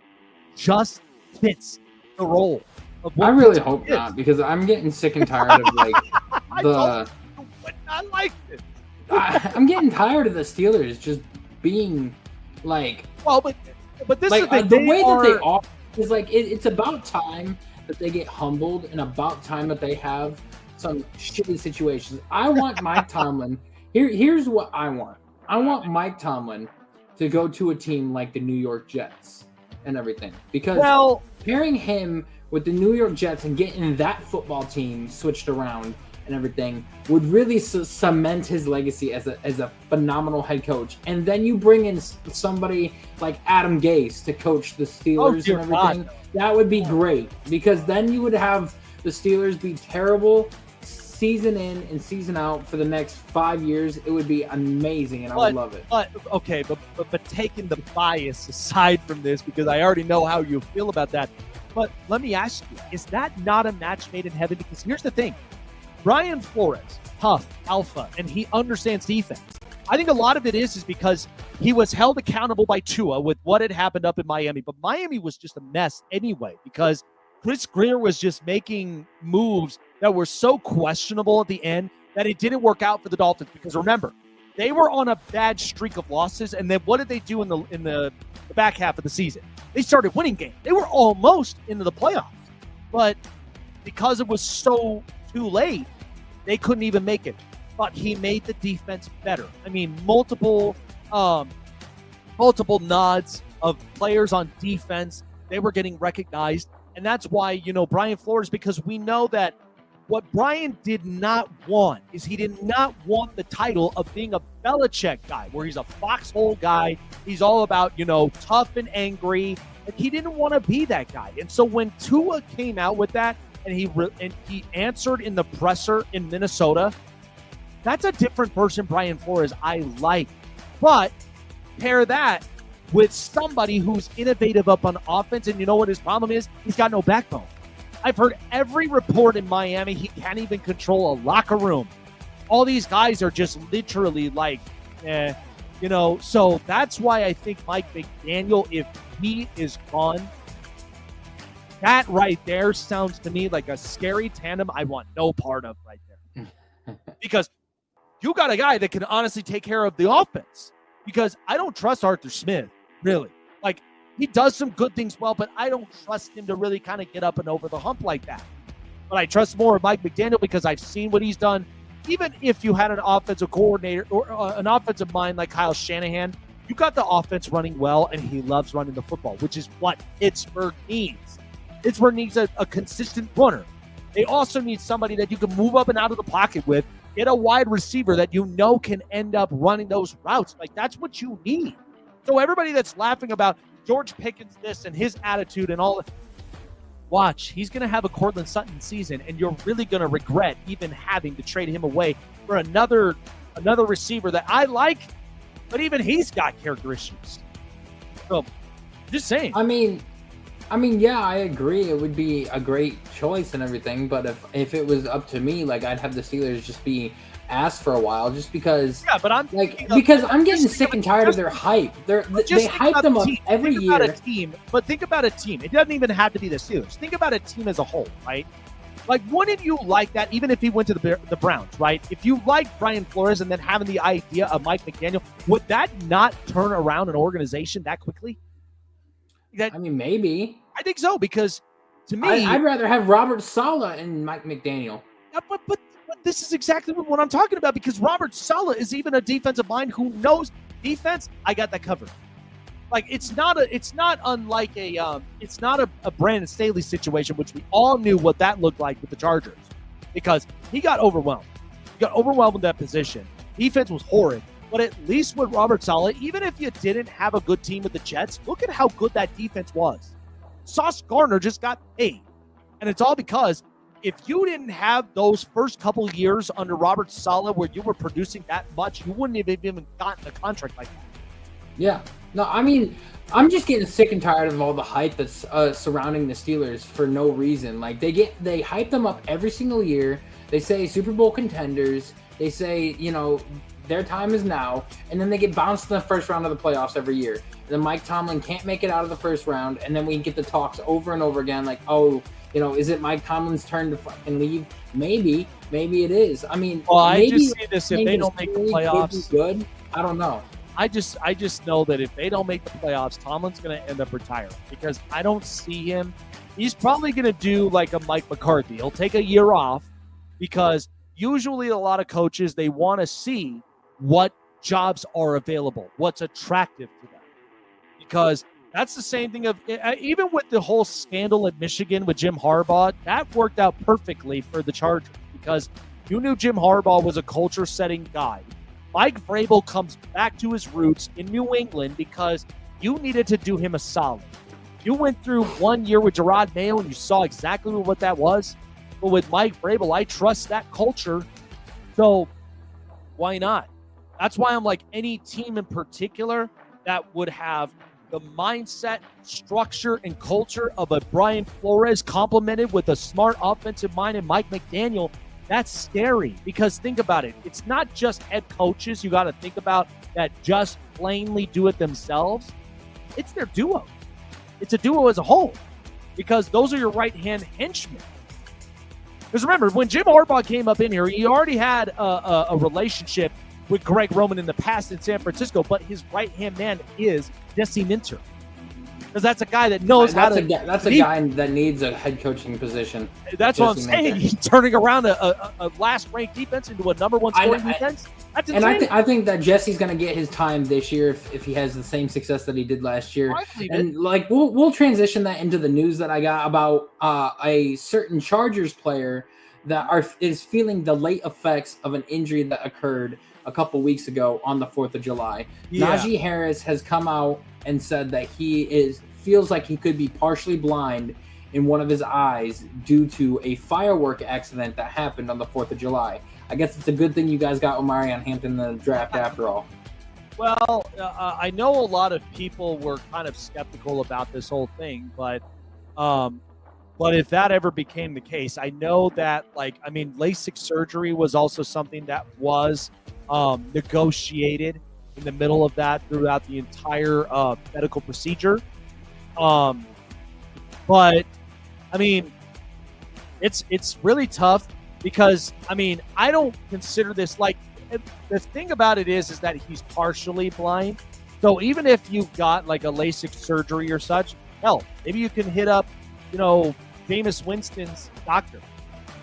just fits the role of what I really Pittsburgh hope is. not, because I'm getting sick and tired of like I would not like this. I'm getting tired of the Steelers just being like, Well, but this like is the way that they are is like it's about time that they get humbled, and about time that they have some shitty situations. I want Mike Tomlin. Here's what I want. I want Mike Tomlin to go to a team like the New York Jets and everything, because pairing him with the New York Jets and getting that football team switched around and everything would really cement his legacy as a phenomenal head coach. And then you bring in somebody like Adam Gase to coach the Steelers and everything. God. That would be great, because then you would have the Steelers be terrible season in and season out for the next 5 years. It would be amazing, and I would love it. But taking the bias aside from this, because I already know how you feel about that. But let me ask you, is that not a match made in heaven? Because here's the thing. Brian Flores, tough, alpha, and he understands defense. I think a lot of it is because he was held accountable by Tua with what had happened up in Miami. But Miami was just a mess anyway, because Chris Greer was just making moves that were so questionable at the end that it didn't work out for the Dolphins. Because remember, they were on a bad streak of losses, and then what did they do in the back half of the season? They started winning games. They were almost into the playoffs, but because it was so too late, they couldn't even make it. But he made the defense better. I mean, multiple nods of players on defense. They were getting recognized. And that's why, Brian Flores, because we know that what Brian did not want is he did not want the title of being a Belichick guy, where he's a foxhole guy. He's all about, tough and angry. And he didn't want to be that guy. And so when Tua came out with that, and he answered in the presser in Minnesota, that's a different version Brian Flores I like. But pair that with somebody who's innovative up on offense, and you know what his problem is? He's got no backbone. I've heard every report in Miami, he can't even control a locker room. All these guys are just literally like, so that's why I think Mike McDaniel, if he is gone, that right there sounds to me like a scary tandem I want no part of right there. Because you got a guy that can honestly take care of the offense. Because I don't trust Arthur Smith, really. Like, he does some good things well, but I don't trust him to really kind of get up and over the hump like that. But I trust more of Mike McDaniel because I've seen what he's done. Even if you had an offensive coordinator or an offensive mind like Kyle Shanahan, you got the offense running well, and he loves running the football, which is what Pittsburgh needs. Pittsburgh needs a consistent runner. They also need somebody that you can move up and out of the pocket with, get a wide receiver that can end up running those routes. Like, that's what you need. So everybody that's laughing about George Pickens this and his attitude and all, watch, he's going to have a Cortland Sutton season, and you're really going to regret even having to trade him away for another receiver that I like, but even he's got character issues. So, just saying. I mean, yeah, I agree. It would be a great choice and everything, but if it was up to me, like I'd have the Steelers just be ass for a while, just because. Yeah, but I'm getting sick and tired of their hype. They hype them up every year. Think about a team, but think about a team. It doesn't even have to be the Steelers. Think about a team as a whole, right? Like, wouldn't you like that, even if he went to the Browns, right? If you like Brian Flores and then having the idea of Mike McDaniel, would that not turn around an organization that quickly? Maybe. I think so, because to me, I'd rather have Robert Saleh and Mike McDaniel. Yeah, but this is exactly what I'm talking about, because Robert Saleh is even a defensive mind who knows defense. I got that covered. Like, it's not unlike it's not a Brandon Staley situation, which we all knew what that looked like with the Chargers, because he got overwhelmed. He got overwhelmed with that position. Defense was horrid. But at least with Robert Saleh, even if you didn't have a good team with the Jets, look at how good that defense was. Sauce Gardner just got paid. And it's all because if you didn't have those first couple of years under Robert Saleh where you were producing that much, you wouldn't have even gotten a contract like that. Yeah. No, I'm just getting sick and tired of all the hype that's surrounding the Steelers for no reason. Like, they hype them up every single year. They say Super Bowl contenders. They say, their time is now, and then they get bounced in the first round of the playoffs every year. And then Mike Tomlin can't make it out of the first round, and then we get the talks over and over again, like, is it Mike Tomlin's turn to fucking leave? Maybe it is. I just see this, if they don't make the playoffs, good. I don't know. I just know that if they don't make the playoffs, Tomlin's going to end up retiring, because I don't see him. He's probably going to do like a Mike McCarthy. He'll take a year off, because usually a lot of coaches, they want to see what jobs are available, what's attractive to them. Because that's the same thing of, even with the whole scandal at Michigan with Jim Harbaugh, that worked out perfectly for the Chargers, because you knew Jim Harbaugh was a culture-setting guy. Mike Vrabel comes back to his roots in New England because you needed to do him a solid. You went through 1 year with Gerard Mayo and you saw exactly what that was. But with Mike Vrabel, I trust that culture. So why not? That's why I'm like, any team in particular that would have the mindset, structure, and culture of a Brian Flores complemented with a smart offensive mind and Mike McDaniel, that's scary. Because think about it. It's not just head coaches you got to think about that just plainly do it themselves. It's their duo. It's a duo as a whole, because those are your right-hand henchmen. Because remember, when Jim Harbaugh came up in here, he already had a relationship with Greg Roman in the past in San Francisco, but his right-hand man is Jesse Minter. Because that's a guy that knows how to... That's a guy that needs a head coaching position. That's what I'm saying. He's turning around a last-ranked defense into a number one scoring defense. That's insane. And I think that Jesse's going to get his time this year if he has the same success that he did last year. And like we'll transition that into the news that I got about a certain Chargers player that is feeling the late effects of an injury that occurred a couple weeks ago on the 4th of July. Yeah. Najee Harris has come out and said that he feels like he could be partially blind in one of his eyes due to a firework accident that happened on the 4th of July. I guess it's a good thing you guys if Hampton in the draft after all. Well, I know a lot of people were kind of skeptical about this whole thing, but if that ever became the case, I know that, LASIK surgery was also something that was negotiated in the middle of that throughout the entire medical procedure. But it's really tough, because I don't consider this the thing about it is that he's partially blind. So even if you got like a LASIK surgery or such, hell, maybe you can hit up, Jameis Winston's doctor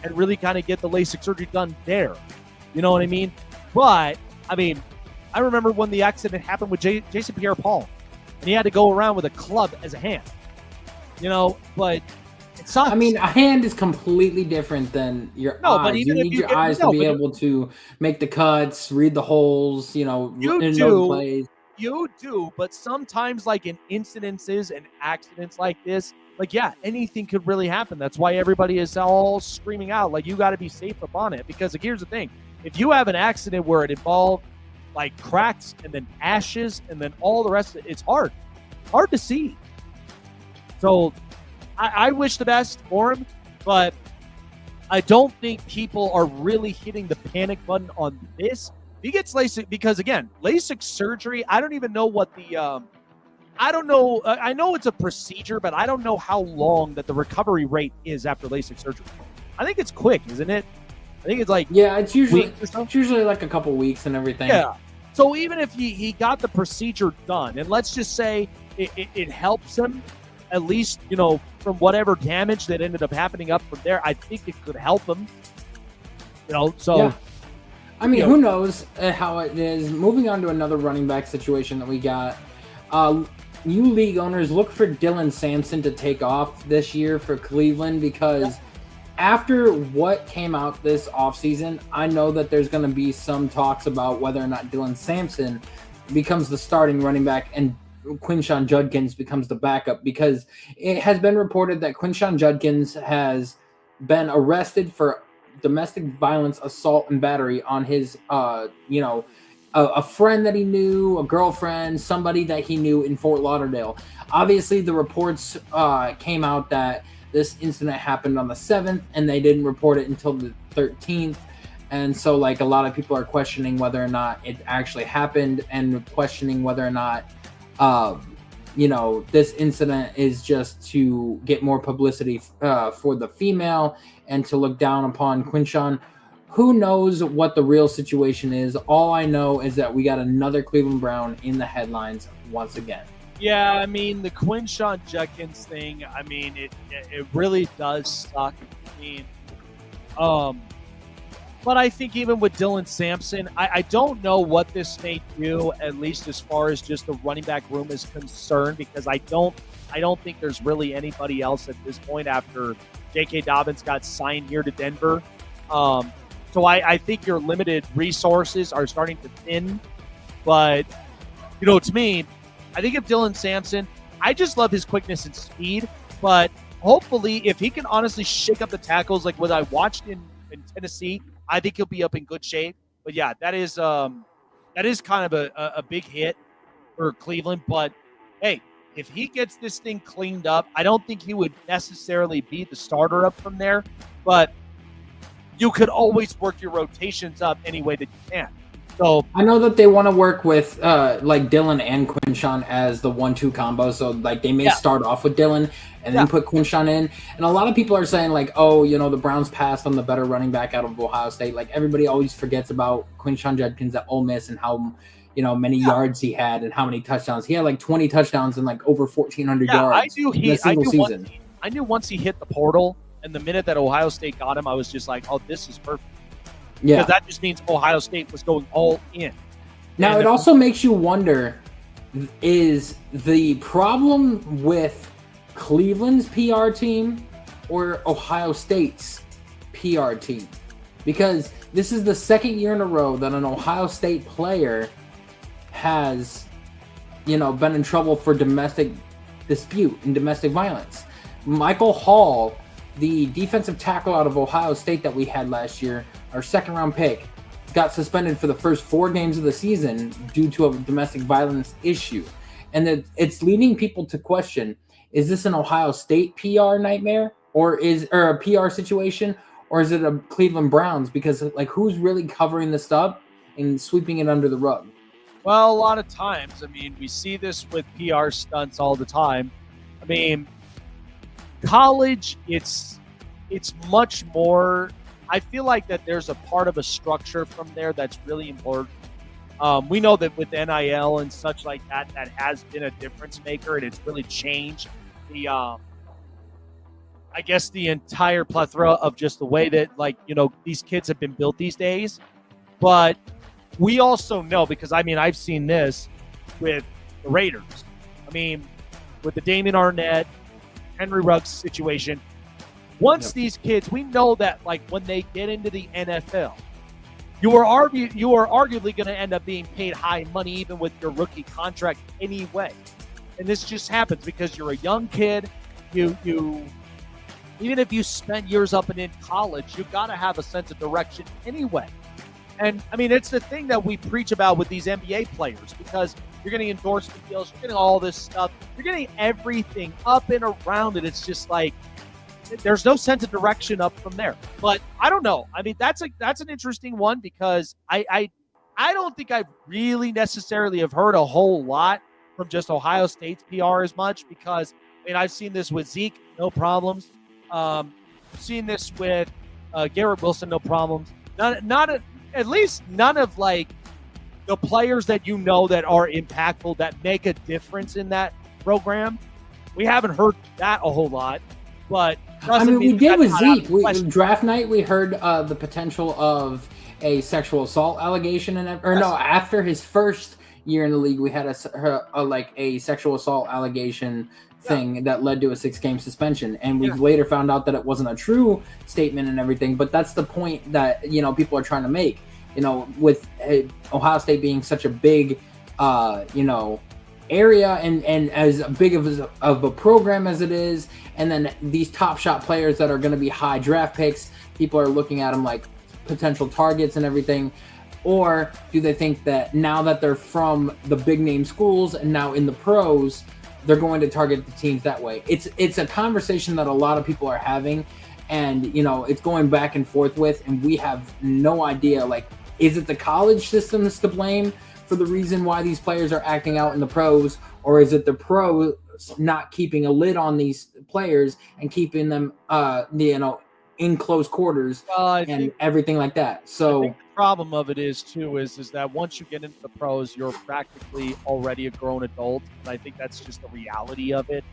and really kind of get the LASIK surgery done there. You know what I mean? But I remember when the accident happened with Jason Pierre-Paul, and he had to go around with a club as a hand. But it sucks. A hand is completely different than your eyes. But even you need your eyes to be able to make the cuts, read the holes, know the plays. You do, but sometimes, like in incidences and accidents like this, anything could really happen. That's why everybody is all screaming out, you got to be safe upon it. Because here's the thing. If you have an accident where it involved like cracks and then ashes and then all the rest of it. It's hard to see. So I wish the best for him, but I don't think people are really hitting the panic button on this. He gets LASIK because, again, LASIK surgery, I don't even know what the I don't know. I know it's a procedure, but I don't know how long that the recovery rate is after LASIK surgery. I think it's quick, isn't it? I think it's like it's usually like a couple weeks and everything. Yeah. So even if he got the procedure done, and let's just say it helps him, at least, from whatever damage that ended up happening up from there, I think it could help him. So. Yeah. I mean, who knows how it is. Moving on to another running back situation that we got. You league owners, look for Dylan Sampson to take off this year for Cleveland, because after what came out this offseason, I know that there's going to be some talks about whether or not Dylan Sampson becomes the starting running back and Quinshon Judkins becomes the backup, because it has been reported that Quinshon Judkins has been arrested for domestic violence, assault, and battery on his, a friend that he knew, a girlfriend, somebody that he knew in Fort Lauderdale. Obviously, the reports came out that this incident happened on the 7th, and they didn't report it until the 13th. And so, a lot of people are questioning whether or not it actually happened, and questioning whether or not, this incident is just to get more publicity for the female and to look down upon Quinshon. Who knows what the real situation is? All I know is that we got another Cleveland Brown in the headlines once again. Yeah, I mean, the Quinshon Judkins thing, I mean, it really does suck. I mean, but I think even with Dylan Sampson, I don't know what this may do, at least as far as just the running back room is concerned, because I don't think there's really anybody else at this point after J.K. Dobbins got signed here to Denver. So I think your limited resources are starting to thin. But, to me, I think of Dylan Sampson, I just love his quickness and speed. But hopefully, if he can honestly shake up the tackles like what I watched in Tennessee, I think he'll be up in good shape. But, yeah, that is kind of a big hit for Cleveland. But, hey, if he gets this thing cleaned up, I don't think he would necessarily be the starter up from there. But you could always work your rotations up any way that you can. So I know that they want to work with Dylan and Quinshon as the 1-2 combo. So they may start off with Dylan and then put Quinshon in. And a lot of people are saying the Browns passed on the better running back out of Ohio State. Everybody always forgets about Quinshon Judkins at Ole Miss and how many yards he had and how many touchdowns. He had 20 touchdowns and over 1,400 yards in a single season. I knew once he hit the portal, and the minute that Ohio State got him, I was just like, oh, this is perfect. Yeah. Because that just means Ohio State was going all in. Now, it also makes you wonder, is the problem with Cleveland's PR team or Ohio State's PR team? Because this is the second year in a row that an Ohio State player has, been in trouble for domestic dispute and domestic violence. Michael Hall, the defensive tackle out of Ohio State that we had last year, our second-round pick, got suspended for the first 4 games of the season due to a domestic violence issue. And it's leading people to question, is this an Ohio State PR nightmare or a PR situation, or is it a Cleveland Browns? Because who's really covering this up and sweeping it under the rug? Well, a lot of times, I mean, we see this with PR stunts all the time. I mean, college, it's much more. I feel like that there's a part of a structure from there that's really important. We know that with NIL and such like that has been a difference maker, and it's really changed the I guess the entire plethora of just the way that these kids have been built these days. But we also know, because I've seen this with the Raiders. I mean, with the Damien Arnett, Henry Ruggs situation. Once these kids, we know that when they get into the NFL, you are arguably going to end up being paid high money even with your rookie contract anyway. And this just happens because you're a young kid. You even if you spent years up and in college, you've got to have a sense of direction anyway. And I mean, it's the thing that we preach about with these NBA players, because you're getting endorsement deals, you're getting all this stuff, you're getting everything up and around it. It's just like there's no sense of direction up from there. But I don't know. I mean, that's an interesting one, because I don't think I really necessarily have heard a whole lot from just Ohio State's PR as much, because I mean, I've seen this with Zeke, no problems. Seen this with Garrett Wilson, no problems. At least none of like the players that you know that are impactful, that make a difference in that program. We haven't heard that a whole lot, but I mean, we did with Zeke. Draft night, we heard the potential of a sexual assault allegation, after his first year in the league, we had a sexual assault allegation thing that led to a 6-game suspension, and we've later found out that it wasn't a true statement and everything. But that's the point that people are trying to make. With Ohio State being such a big, area and as big of a program as it is, and then these top shot players that are going to be high draft picks, people are looking at them like potential targets and everything. Or do they think that now that they're from the big name schools and now in the pros, they're going to target the teams that way? It's a conversation that a lot of people are having, and it's going back and forth with, and we have no idea. Like, is it the college system that's to blame for the reason why these players are acting out in the pros, or is it the pros not keeping a lid on these players and keeping them, in close quarters and everything like that? So I think the problem of it is that once you get into the pros, you're practically already a grown adult, and I think that's just the reality of it,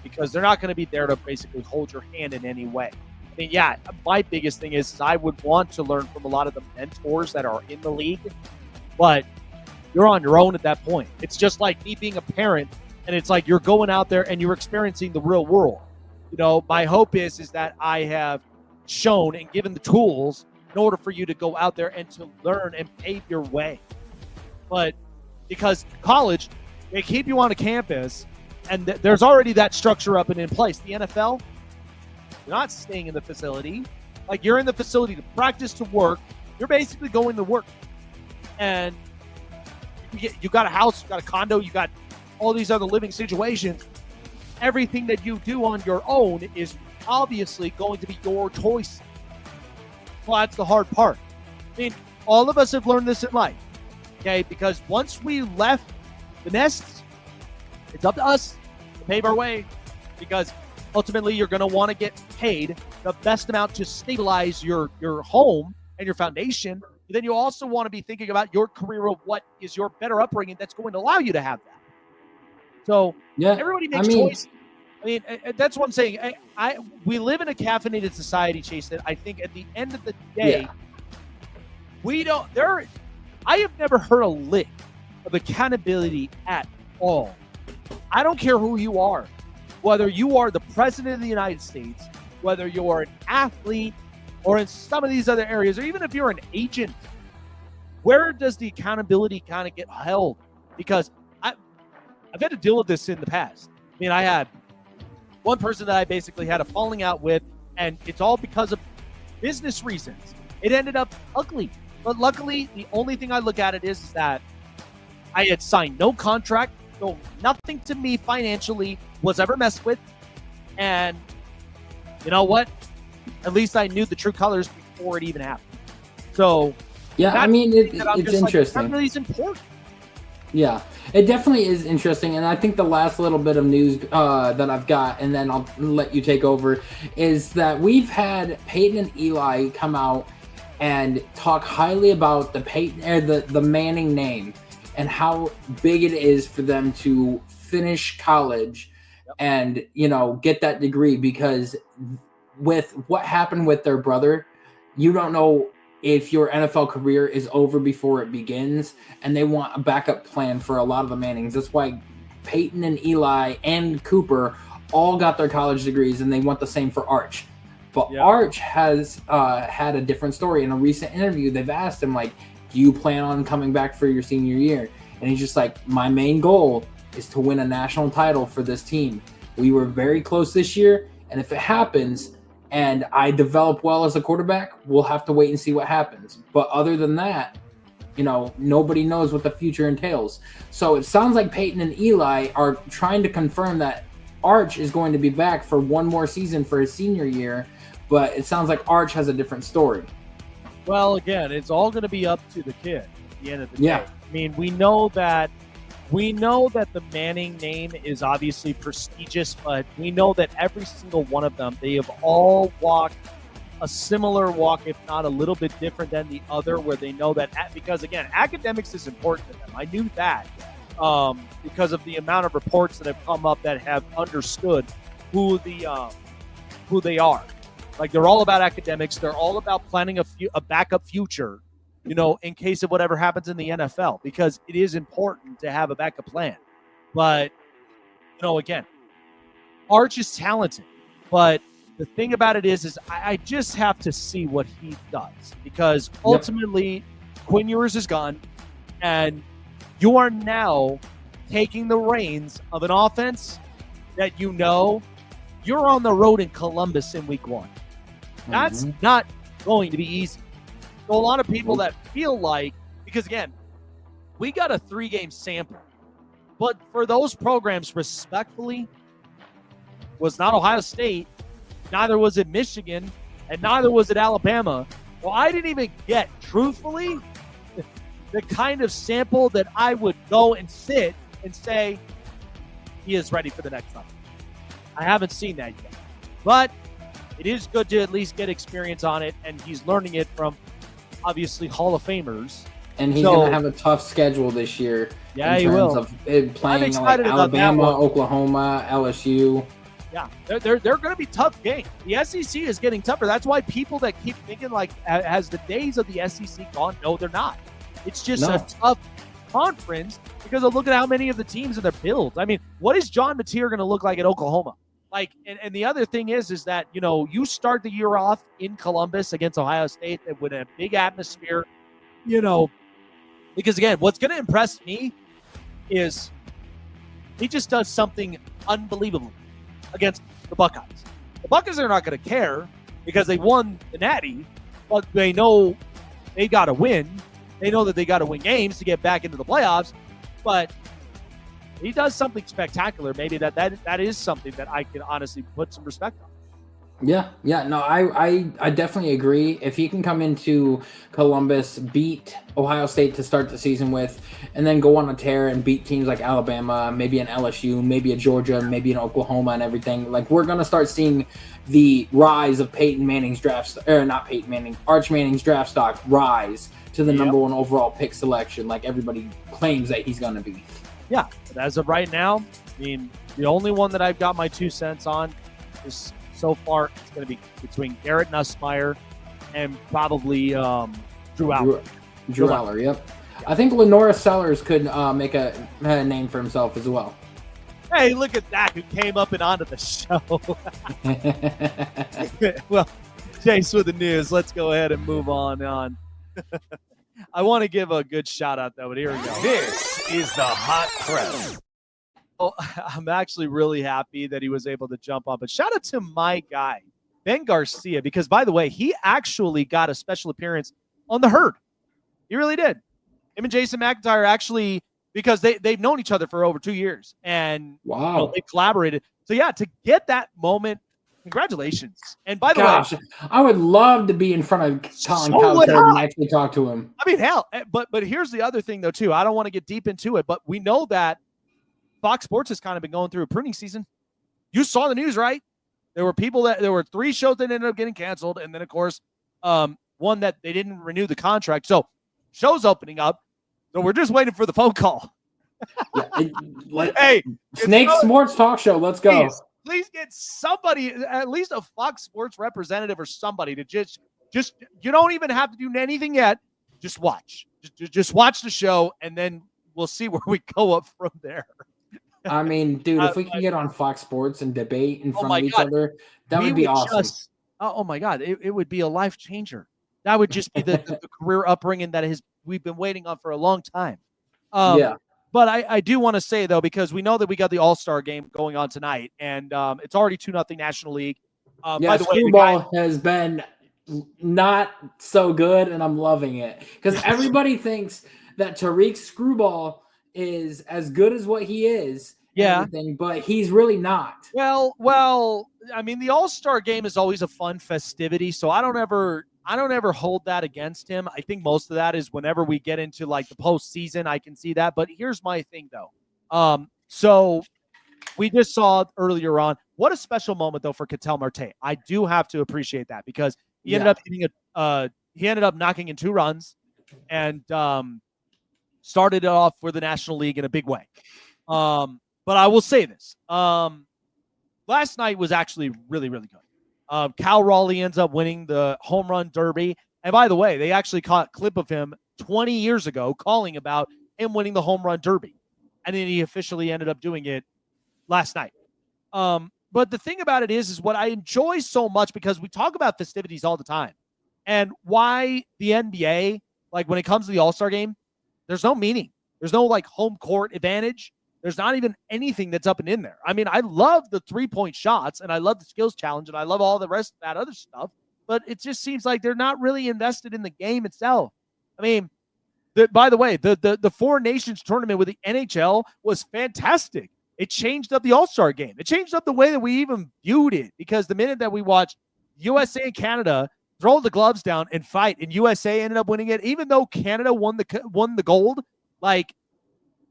because they're not going to be there to basically hold your hand in any way. I mean, yeah, my biggest thing is I would want to learn from a lot of the mentors that are in the league, but you're on your own at that point. It's just like me being a parent, and it's like you're going out there and you're experiencing the real world. My hope is that I have shown and given the tools in order for you to go out there and to learn and pave your way. But because college, they keep you on a campus, and there's already that structure up and in place. The NFL, you're not staying in the facility. Like, you're in the facility to practice, to work. You're basically going to work. And you got a house, you got a condo, you got all these other living situations. Everything that you do on your own is obviously going to be your choice. Well, that's the hard part. I mean, all of us have learned this in life, okay? Because once we left the nest, it's up to us to pave our way, because ultimately you're going to want to get paid the best amount to stabilize your home and your foundation. But then you also want to be thinking about your career of what is your better upbringing that's going to allow you to have that. So everybody makes choices. I mean, that's what I'm saying. We live in a caffeinated society, Chase, that I think at the end of the day, I have never heard a lick of accountability at all. I don't care who you are, whether you are the president of the United States, whether you're an athlete, or in some of these other areas, or even if you're an agent. Where does the accountability kind of get held? Because I've had to deal with this in the past. I mean, I had one person that I basically had a falling out with, and it's all because of business reasons. It ended up ugly. But luckily, the only thing I look at it is that I had signed no contract, so nothing to me financially was ever messed with. And you know what? At least I knew the true colors before it even happened. So yeah, I mean, it's interesting. Like, that really is important. Yeah, it definitely is interesting. And I think the last little bit of news that I've got, and then I'll let you take over, is that we've had Peyton and Eli come out and talk highly about the Manning name and how big it is for them to finish college and, get that degree, because with what happened with their brother, you don't know if your NFL career is over before it begins, and they want a backup plan for a lot of the Mannings. That's why Peyton and Eli and Cooper all got their college degrees, and they want the same for Arch. But Arch has had a different story. In a recent interview, they've asked him, like, do you plan on coming back for your senior year? And he's just like, my main goal is to win a national title for this team. We were very close this year, and if it happens and I develop well as a quarterback, we'll have to wait and see what happens. But other than that, nobody knows what the future entails. So it sounds like Peyton and Eli are trying to confirm that Arch is going to be back for one more season for his senior year, but it sounds like Arch has a different story. Well, again, it's all going to be up to the kid at the end of the day. Yeah. I mean, we know that the Manning name is obviously prestigious, but we know that every single one of them, they have all walked a similar walk, if not a little bit different than the other, where they know that, because again, academics is important to them. I knew that because of the amount of reports that have come up that have understood who they are. Like, they're all about academics. They're all about planning a backup future, in case of whatever happens in the NFL, because it is important to have a backup plan. But, again, Arch is talented, but the thing about it is I just have to see what he does, because ultimately Quinn Ewers is gone, and you are now taking the reins of an offense that you're on the road in Columbus in week 1. That's not going to be easy. So a lot of people that feel like, because again, we got a 3-game sample, but for those programs, respectfully, was not Ohio State, neither was it Michigan, and neither was it Alabama. Well, I didn't even get, truthfully, the kind of sample that I would go and sit and say, he is ready for the next level. I haven't seen that yet. But it is good to at least get experience on it, and he's learning it from, obviously, Hall of Famers. And he's going to have a tough schedule this year. Yeah, in terms of playing like Alabama, Oklahoma, LSU. Yeah, they're going to be tough games. The SEC is getting tougher. That's why people that keep thinking like, has the days of the SEC gone? No, they're not. It's just a tough conference because of look at how many of the teams in their builds. I mean, what is John Mateer going to look like at Oklahoma? Like, and the other thing is that, you start the year off in Columbus against Ohio State with a big atmosphere, because again, what's going to impress me is he just does something unbelievable against the Buckeyes. The Buckeyes are not going to care because they won the Natty, but they know they got to win. They know that they got to win games to get back into the playoffs, but he does something spectacular. Maybe that is something that I can honestly put some respect on. Yeah. No, I definitely agree. If he can come into Columbus, beat Ohio State to start the season with, and then go on a tear and beat teams like Alabama, maybe an LSU, maybe a Georgia, maybe an Oklahoma and everything, like we're going to start seeing the rise of Arch Manning's draft stock rise to the number 1 overall pick selection, like everybody claims that he's going to be. Yeah, but as of right now, I mean, the only one that I've got my 2 cents on is so far it's going to be between Garrett Nussmeier and probably Drew Aller. Drew Aller, yep. I think Lenora Sellers could make a name for himself as well. Hey, look at that, who came up and onto the show. Well, Chase with the news. Let's go ahead and move on. I want to give a good shout out, though, but here we go. This is the Hot Press. Oh, I'm actually really happy that he was able to jump on. But shout out to my guy, Ben Garcia, because, by the way, he actually got a special appearance on The Herd. He really did. Him and Jason McIntyre actually, because they've known each other for over 2 years. And wow, they collaborated. So, yeah, to get that moment, congratulations. And by the way, I would love to be in front of Colin Cowherd and actually talk to him. I mean, hell, but here's the other thing, though, too. I don't want to get deep into it, but we know that Fox Sports has kind of been going through a pruning season. You saw the news, right? There were 3 shows that ended up getting canceled, and then, of course, one that they didn't renew the contract. So, shows opening up. So we're just waiting for the phone call. Hey, Snake Sports Talk Show. Let's go. Please get somebody, at least a Fox Sports representative or somebody, to just you don't even have to do anything yet. Just watch. Just watch the show, and then we'll see where we go up from there. I mean, dude, if we can get on Fox Sports and debate in front of each other, that would be awesome. Oh my God, it would be a life changer. That would just be the career upbringing that we've been waiting on for a long time. Yeah. But I do want to say, though, because we know that we got the All-Star game going on tonight, and it's already 2-0 National League. By the way, Screwball has been not so good, and I'm loving it because everybody thinks that Tariq Screwball is as good as what he is. Yeah, but he's really not. Well, I mean, the All-Star game is always a fun festivity, so I don't ever hold that against him. I think most of that is whenever we get into like the postseason, I can see that. But here's my thing, though. So we just saw earlier on what a special moment though for Ketel Marte. I do have to appreciate that because he ended up hitting he ended up knocking in 2 runs and started it off for the National League in a big way. But I will say this. Last night was actually really, really good. Cal Raleigh ends up winning the home run derby. And by the way, they actually caught a clip of him 20 years ago calling about him winning the home run derby. And then he officially ended up doing it last night. But the thing about it is what I enjoy so much, because we talk about festivities all the time, and why the NBA, like when it comes to the All-Star game, there's no meaning. There's no like home court advantage. There's not even anything that's up and in there. I mean, I love the 3-point shots and I love the skills challenge and I love all the rest of that other stuff, but it just seems like they're not really invested in the game itself. I mean, by the way, the Four Nations tournament with the NHL was fantastic. It changed up the All-Star game. It changed up the way that we even viewed it, because the minute that we watched USA and Canada throw the gloves down and fight, and USA ended up winning it, even though Canada won the gold, like,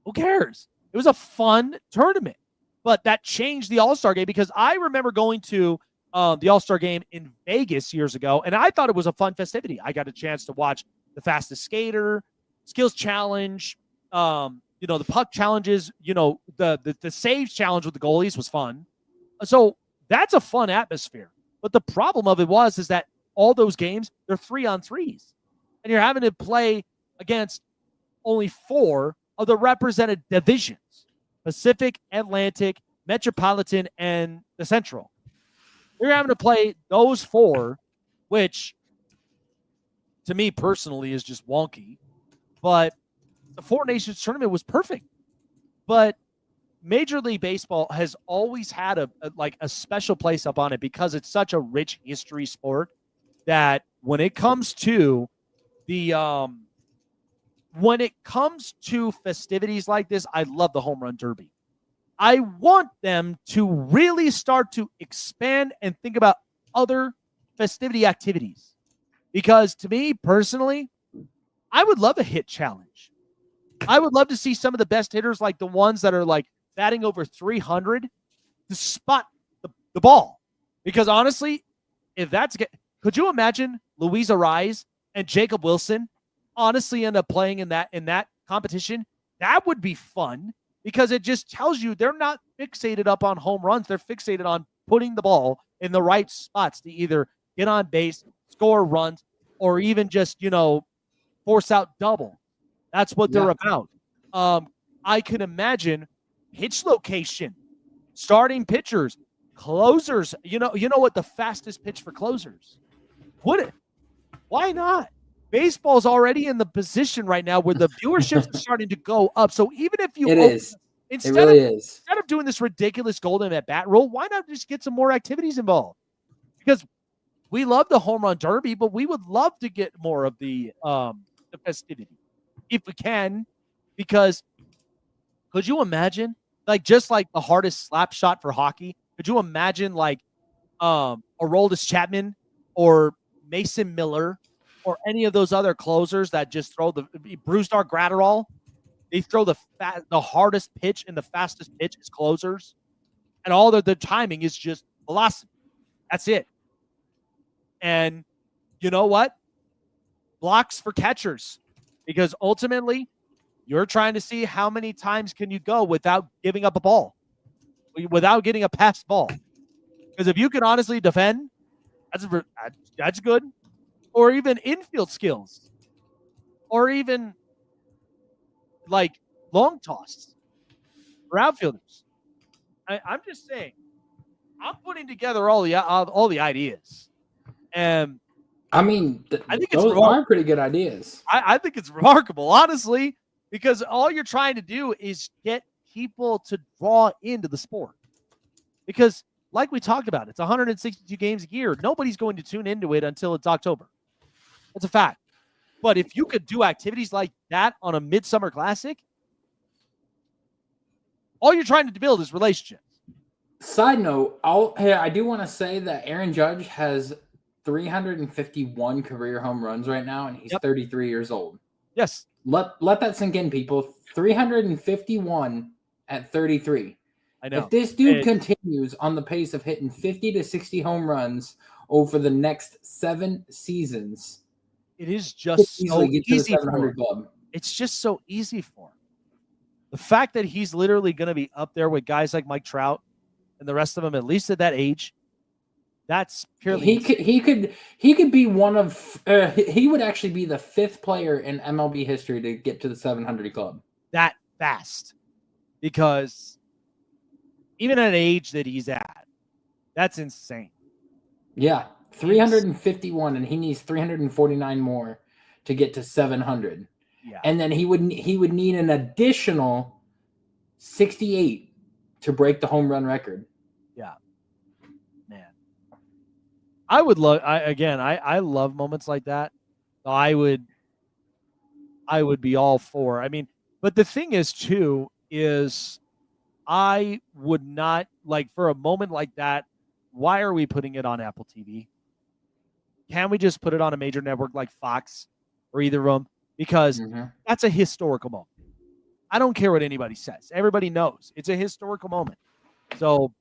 who cares? It was a fun tournament. But that changed the All-Star game, because I remember going to the All-Star game in Vegas years ago, and I thought it was a fun festivity. I got a chance to watch the fastest skater, skills challenge, the puck challenges, the saves challenge with the goalies was fun. So that's a fun atmosphere. But the problem of it is that all those games, they're 3-on-3s. And you're having to play against only 4 of the represented divisions: Pacific, Atlantic, Metropolitan, and the Central. You're having to play those 4, which to me personally is just wonky. But the Four Nations tournament was perfect. But Major League Baseball has always had a special place up on it, because it's such a rich history sport that when it comes to festivities like this, I love the home run derby. I want them to really start to expand and think about other festivity activities, because to me personally, I would love a hit challenge. I would love to see some of the best hitters, like the ones that are like batting over 300, to spot the ball. Because honestly, could you imagine Luis Arraez and Jacob Wilson honestly end up playing in that competition? That would be fun, because it just tells you they're not fixated up on home runs. They're fixated on putting the ball in the right spots to either get on base, score runs, or even just, force out double. That's what they're about. I can imagine pitch location, starting pitchers, closers. You know what the fastest pitch for closers? Would it? Why not? Baseball's already in the position right now where the viewership is starting to go up. So even if you instead of doing this ridiculous golden at bat rule, why not just get some more activities involved? Because we love the home run derby, but we would love to get more of the festivity if we can. Because could you imagine, just like the hardest slap shot for hockey, could you imagine Aroldis Chapman or Mason Miller or any of those other closers that just throw Brusdar Graterol? They throw the hardest pitch and the fastest pitch as closers, and all the timing is just velocity. That's it. And you know what? Blocks for catchers, because ultimately you're trying to see how many times can you go without giving up a ball, without getting a passed ball. Because if you can honestly defend, that's good. Or even infield skills, or even like long toss for outfielders. I'm just saying, I'm putting together all the ideas, and I mean, I think those are pretty good ideas. I think it's remarkable, honestly, because all you're trying to do is get people to draw into the sport. Because like we talked about, it's 162 games a year. Nobody's going to tune into it until it's October. That's a fact. But if you could do activities like that on a Midsummer Classic, all you're trying to build is relationships. Side note, I do want to say that Aaron Judge has 351 career home runs right now, and he's 33 years old. Yes. Let that sink in, people. 351 at 33. I know. If this dude continues on the pace of hitting 50 to 60 home runs over the next 7 seasons, it is just so easy for him. Club. It's just so easy for him. The fact that he's literally going to be up there with guys like Mike Trout and the rest of them, at least at that age, that's purely he could be one of he would actually be the 5th player in MLB history to get to the 700 club that fast, because even at an age that he's at, that's insane. Yeah, 351, and he needs 349 more to get to 700. Yeah, and then he would need an additional 68 to break the home run record. Yeah. Man. I love moments like that. I would be all for. I mean, but the thing is too is I would not like, for a moment like that, why are we putting it on Apple TV? Can we just put it on a major network like Fox or either of them? Because that's a historical moment. I don't care what anybody says. Everybody knows it's a historical moment. So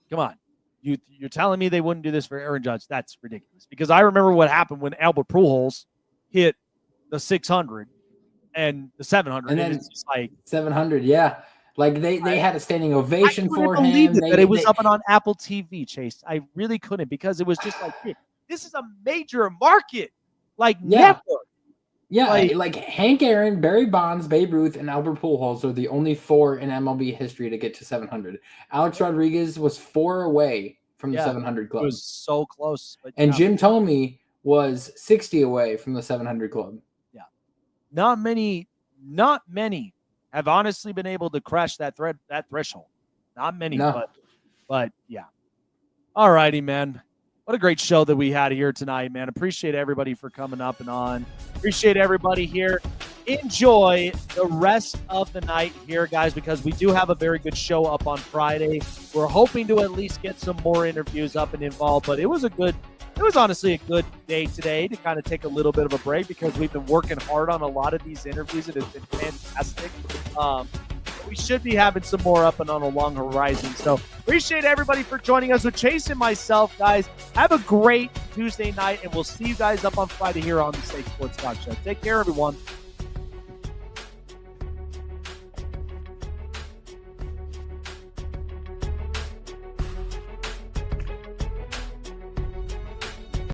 come on. You're telling me they wouldn't do this for Aaron Judge? That's ridiculous. Because I remember what happened when Albert Pujols hit the 600 and the 700. And then it's just like 700, yeah. Like they had a standing ovation for him. That it was up and on Apple TV, Chase. I really couldn't, because it was just like, this is a major market. Like network. Yeah, like Hank Aaron, Barry Bonds, Babe Ruth, and Albert Pujols are the only 4 in MLB history to get to 700. Alex Rodriguez was 4 away from the 700 club. It was so close. And Jim Thome was 60 away from the 700 club. Yeah. Not many have honestly been able to crash that threshold. Not many, but yeah. All righty, man. What a great show that we had here tonight, man. Appreciate everybody for coming up and on. Appreciate everybody here. Enjoy the rest of the night here, guys, because we do have a very good show up on Friday. We're hoping to at least get some more interviews up and involved, but it was honestly a good day today to kind of take a little bit of a break, because we've been working hard on a lot of these interviews, and it's been fantastic. We should be having some more up and on a long horizon. So appreciate everybody for joining us with Chase and myself, guys. Have a great Tuesday night, and we'll see you guys up on Friday here on the Snake Sports Talk Show. Take care, everyone.